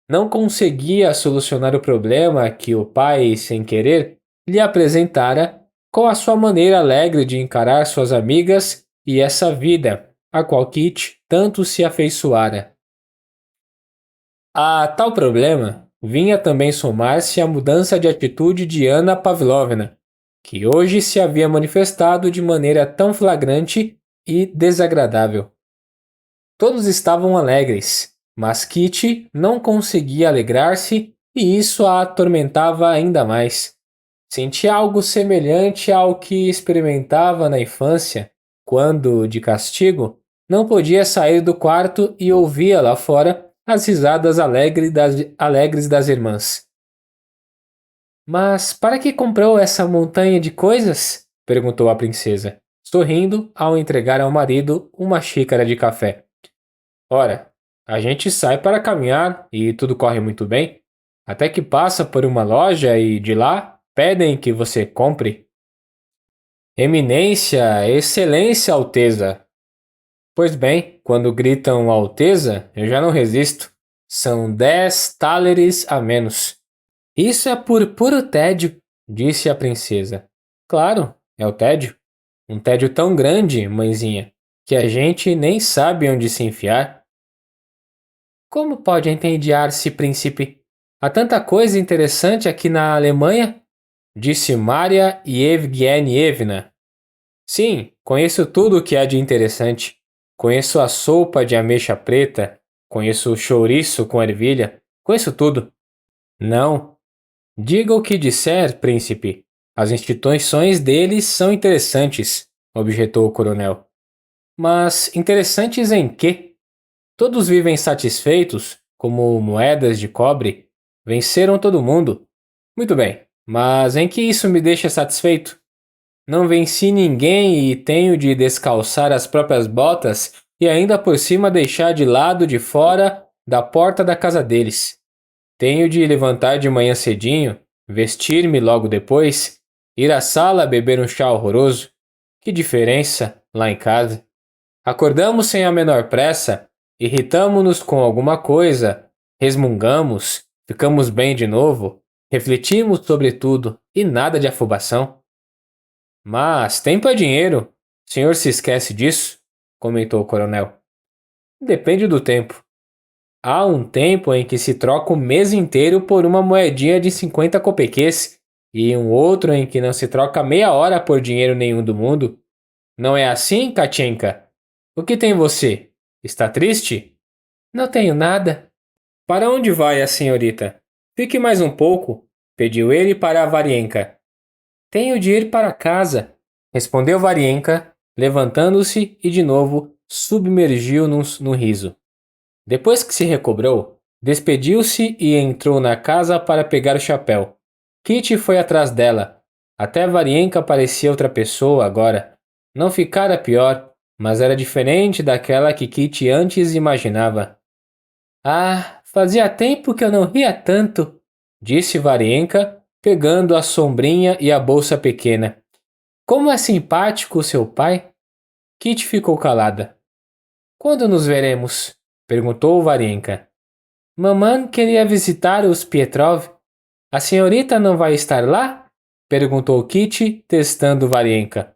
Não conseguia solucionar o problema que o pai, sem querer, lhe apresentara com a sua maneira alegre de encarar suas amigas e essa vida, a qual Kitty tanto se afeiçoara. A tal problema vinha também somar-se a mudança de atitude de Anna Pavlovna, que hoje se havia manifestado de maneira tão flagrante e desagradável. Todos estavam alegres, mas Kitty não conseguia alegrar-se e isso a atormentava ainda mais. Sentia algo semelhante ao que experimentava na infância, quando, de castigo, não podia sair do quarto e ouvia lá fora as risadas alegres das irmãs. Mas para que comprou essa montanha de coisas? Perguntou a princesa, sorrindo ao entregar ao marido uma xícara de café. Ora, a gente sai para caminhar e tudo corre muito bem, até que passa por uma loja e de lá pedem que você compre. Eminência, Excelência, Alteza. Pois bem, quando gritam Alteza, eu já não resisto. São 10 thalers a menos. Isso é por puro tédio, disse a princesa. Claro, é o tédio. Um tédio tão grande, mãezinha, que a gente nem sabe onde se enfiar. Como pode entediar-se, príncipe? Há tanta coisa interessante aqui na Alemanha, disse Maria Yevgenievna. Sim, conheço tudo o que há de interessante. Conheço a sopa de ameixa preta, conheço o chouriço com ervilha, conheço tudo. Não. Diga o que disser, príncipe. As instituições deles são interessantes, objetou o coronel. Mas interessantes em quê? Todos vivem satisfeitos, como moedas de cobre. Venceram todo mundo. Muito bem, mas em que isso me deixa satisfeito? Não venci ninguém e tenho de descalçar as próprias botas e ainda por cima deixar de lado de fora da porta da casa deles. Tenho de levantar de manhã cedinho, vestir-me logo depois, ir à sala beber um chá horroroso. Que diferença lá em casa. Acordamos sem a menor pressa, irritamo-nos com alguma coisa, resmungamos, ficamos bem de novo, refletimos sobre tudo e nada de afobação. Mas tempo é dinheiro. O senhor se esquece disso? Comentou o coronel. Depende do tempo. Há um tempo em que se troca o mês inteiro por uma moedinha de 50 copequês e um outro em que não se troca meia hora por dinheiro nenhum do mundo. Não é assim, Katienka? O que tem você? Está triste? Não tenho nada. Para onde vai a senhorita? Fique mais um pouco, pediu ele para a Varienka. Tenho de ir para casa, respondeu Varienka, levantando-se e de novo submergiu no riso. Depois que se recobrou, despediu-se e entrou na casa para pegar o chapéu. Kitty foi atrás dela. Até Varienka parecia outra pessoa agora. Não ficara pior, mas era diferente daquela que Kitty antes imaginava. Ah, fazia tempo que eu não ria tanto, disse Varienka, pegando a sombrinha e a bolsa pequena. Como é simpático o seu pai? Kitty ficou calada. Quando nos veremos? Perguntou Varienka. Mamãe queria visitar os Pietrov. A senhorita não vai estar lá? Perguntou Kitty, testando Varienka.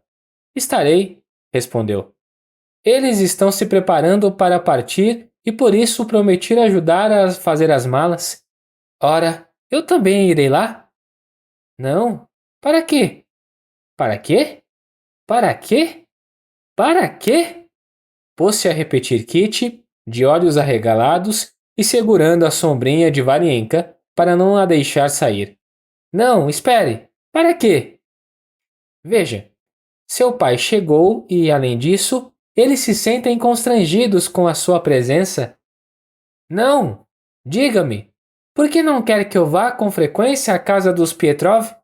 Estarei, respondeu. Eles estão se preparando para partir e por isso prometi ajudar a fazer as malas. Ora, eu também irei lá? Não. Para quê? Para quê? Para quê? Para quê? Pôs-se a repetir Kitty, de olhos arregalados e segurando a sombrinha de Varienka para não a deixar sair. Não, espere! Para quê? Veja, seu pai chegou e, além disso, eles se sentem constrangidos com a sua presença. Não! Diga-me, por que não quer que eu vá com frequência à casa dos Pietrov?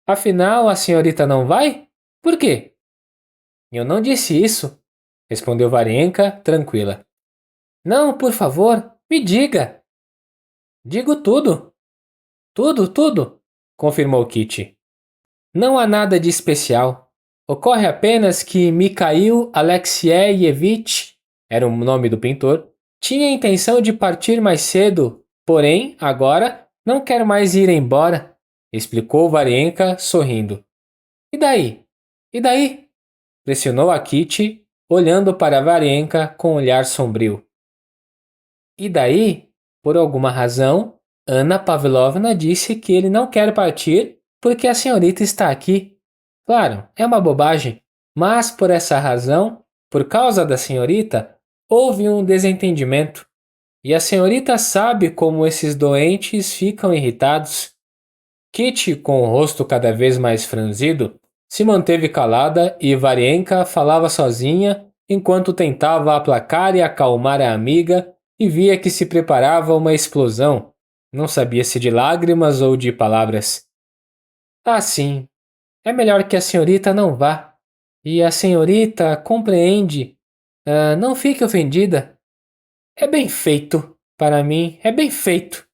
Afinal, a senhorita não vai? Por quê? Eu não disse isso, respondeu Varienka, tranquila. Não, por favor, me diga. Digo tudo. Tudo, tudo, confirmou Kitty. Não há nada de especial. Ocorre apenas que Mikhail Alexievich, era o nome do pintor, tinha a intenção de partir mais cedo, porém, agora, não quer mais ir embora, explicou Varienka, sorrindo. E daí? E daí? Pressionou a Kitty, olhando para Varienka com um olhar sombrio. E daí, por alguma razão, Anna Pavlovna disse que ele não quer partir porque a senhorita está aqui. Claro, é uma bobagem, mas por essa razão, por causa da senhorita, houve um desentendimento. E a senhorita sabe como esses doentes ficam irritados. Kitty, com o rosto cada vez mais franzido, se manteve calada e Varienka falava sozinha enquanto tentava aplacar e acalmar a amiga e via que se preparava uma explosão. Não sabia se de lágrimas ou de palavras. Ah, sim. É melhor que a senhorita não vá. E a senhorita compreende. Ah, não fique ofendida. É bem feito. Para mim, é bem feito.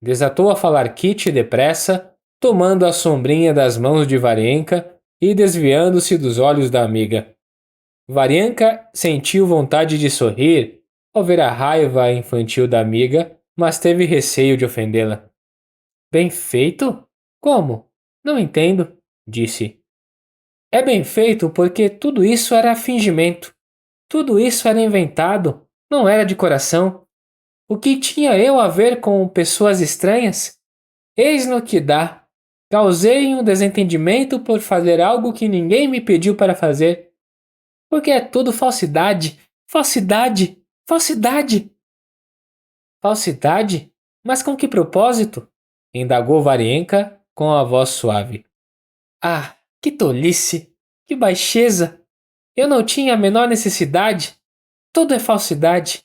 Desatou a falar Kitty depressa, tomando a sombrinha das mãos de Varienka e desviando-se dos olhos da amiga. Varienka sentiu vontade de sorrir ao ver a raiva infantil da amiga, mas teve receio de ofendê-la. Bem feito? Como? Não entendo, disse. É bem feito porque tudo isso era fingimento. Tudo isso era inventado, não era de coração. O que tinha eu a ver com pessoas estranhas? Eis no que dá. Causei um desentendimento por fazer algo que ninguém me pediu para fazer. Porque é tudo falsidade, falsidade, falsidade. Falsidade? Mas com que propósito? Indagou Varienka com a voz suave. Ah, que tolice! Que baixeza! Eu não tinha a menor necessidade. Tudo é falsidade,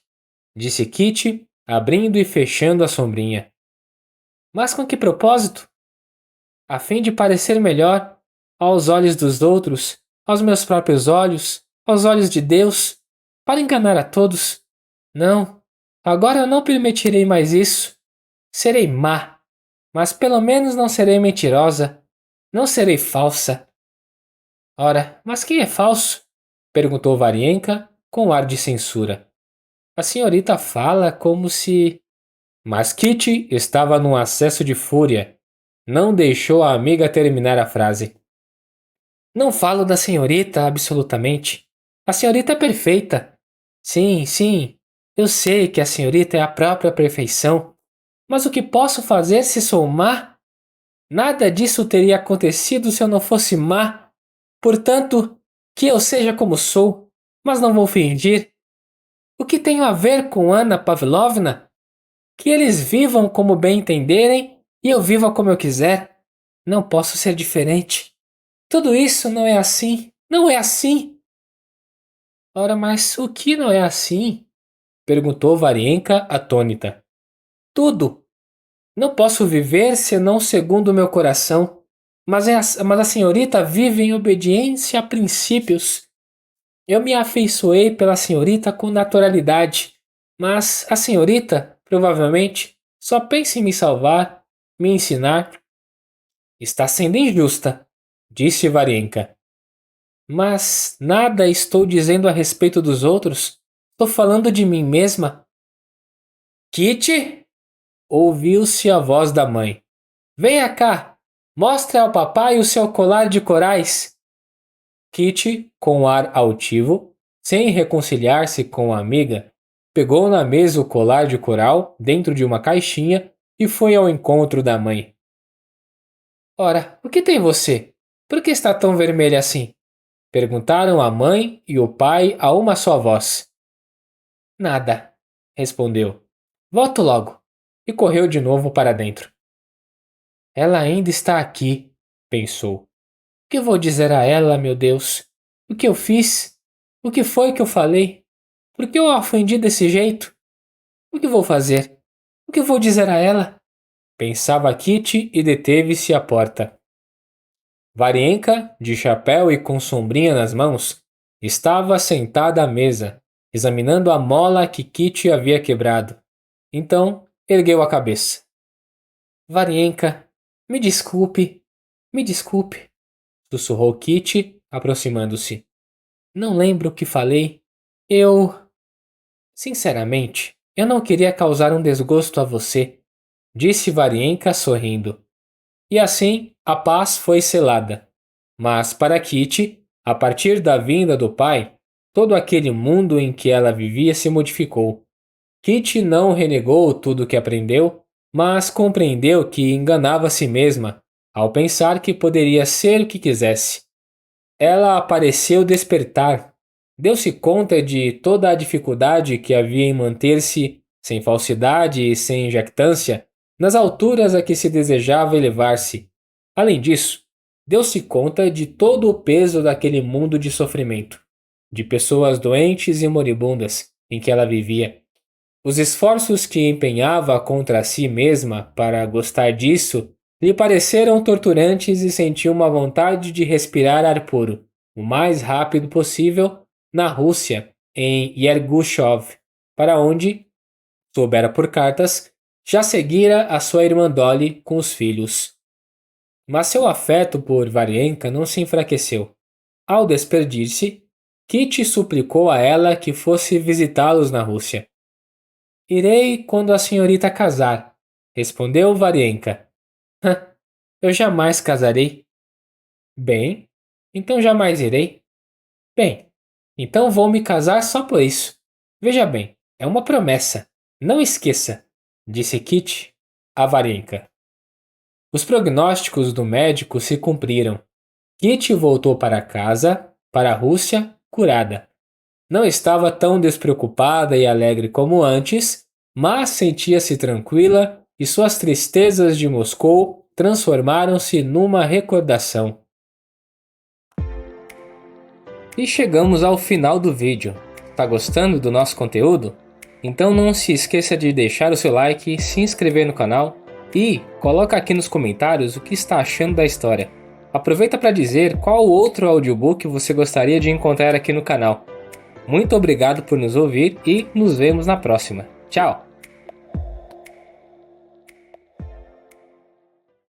disse Kitty, abrindo e fechando a sombrinha. Mas com que propósito? A fim de parecer melhor aos olhos dos outros, aos meus próprios olhos, aos olhos de Deus, para enganar a todos. Não, agora eu não permitirei mais isso. Serei má, mas pelo menos não serei mentirosa. Não serei falsa. Ora, mas quem é falso? Perguntou Varienka com ar de censura. A senhorita fala como se... Mas Kitty estava num acesso de fúria. Não deixou a amiga terminar a frase. Não falo da senhorita absolutamente. A senhorita é perfeita. Sim, sim, eu sei que a senhorita é a própria perfeição. Mas o que posso fazer se sou má? Nada disso teria acontecido se eu não fosse má. Portanto, que eu seja como sou, mas não vou fingir. O que tenho a ver com Anna Pavlovna? Que eles vivam como bem entenderem e eu viva como eu quiser. Não posso ser diferente. Tudo isso não é assim. Não é assim. Ora, mas o que não é assim? Perguntou Varienka atônita. Tudo. Não posso viver senão segundo o meu coração. Mas a senhorita vive em obediência a princípios. Eu me afeiçoei pela senhorita com naturalidade, mas a senhorita, provavelmente, só pensa em me salvar, me ensinar. Está sendo injusta, disse Varienka. Mas nada estou dizendo a respeito dos outros. Estou falando de mim mesma. Kitty? Ouviu-se a voz da mãe. Venha cá! Mostre ao papai o seu colar de corais. Kitty, com ar altivo, sem reconciliar-se com a amiga, pegou na mesa o colar de coral dentro de uma caixinha e foi ao encontro da mãe. Ora, o que tem você? Por que está tão vermelha assim? Perguntaram a mãe e o pai a uma só voz. Nada, respondeu. Volto logo. E correu de novo para dentro. Ela ainda está aqui, pensou. O que vou dizer a ela, meu Deus? O que eu fiz? O que foi que eu falei? Por que eu a ofendi desse jeito? O que vou fazer? O que vou dizer a ela? Pensava Kitty e deteve-se à porta. Varienka, de chapéu e com sombrinha nas mãos, estava sentada à mesa, examinando a mola que Kitty havia quebrado. Então, ergueu a cabeça. Varienka, me desculpe, sussurrou Kitty, aproximando-se. Não lembro o que falei. Sinceramente, eu não queria causar um desgosto a você, disse Varienka sorrindo. E assim, a paz foi selada. Mas para Kitty, a partir da vinda do pai, todo aquele mundo em que ela vivia se modificou. Kitty não renegou tudo o que aprendeu, mas compreendeu que enganava a si mesma ao pensar que poderia ser o que quisesse. Ela pareceu despertar, deu-se conta de toda a dificuldade que havia em manter-se sem falsidade e sem jactância nas alturas a que se desejava elevar-se. Além disso, deu-se conta de todo o peso daquele mundo de sofrimento, de pessoas doentes e moribundas em que ela vivia. Os esforços que empenhava contra si mesma para gostar disso lhe pareceram torturantes e sentiu uma vontade de respirar ar puro, o mais rápido possível, na Rússia, em Yergushov, para onde, soubera por cartas, já seguira a sua irmã Dolly com os filhos. Mas seu afeto por Varienka não se enfraqueceu. Ao despedir-se, Kitty suplicou a ela que fosse visitá-los na Rússia. Irei quando a senhorita casar, respondeu Varienka. Eu jamais casarei. Bem, então jamais irei. Bem, então vou me casar só por isso. Veja bem, é uma promessa. Não esqueça, disse Kitty a Varienka. Os prognósticos do médico se cumpriram. Kitty voltou para casa, para a Rússia, curada. Não estava tão despreocupada e alegre como antes, mas sentia-se tranquila e suas tristezas de Moscou transformaram-se numa recordação. E chegamos ao final do vídeo. Tá gostando do nosso conteúdo? Então não se esqueça de deixar o seu like, se inscrever no canal e coloca aqui nos comentários o que está achando da história. Aproveita para dizer qual outro audiobook você gostaria de encontrar aqui no canal. Muito obrigado por nos ouvir e nos vemos na próxima. Tchau!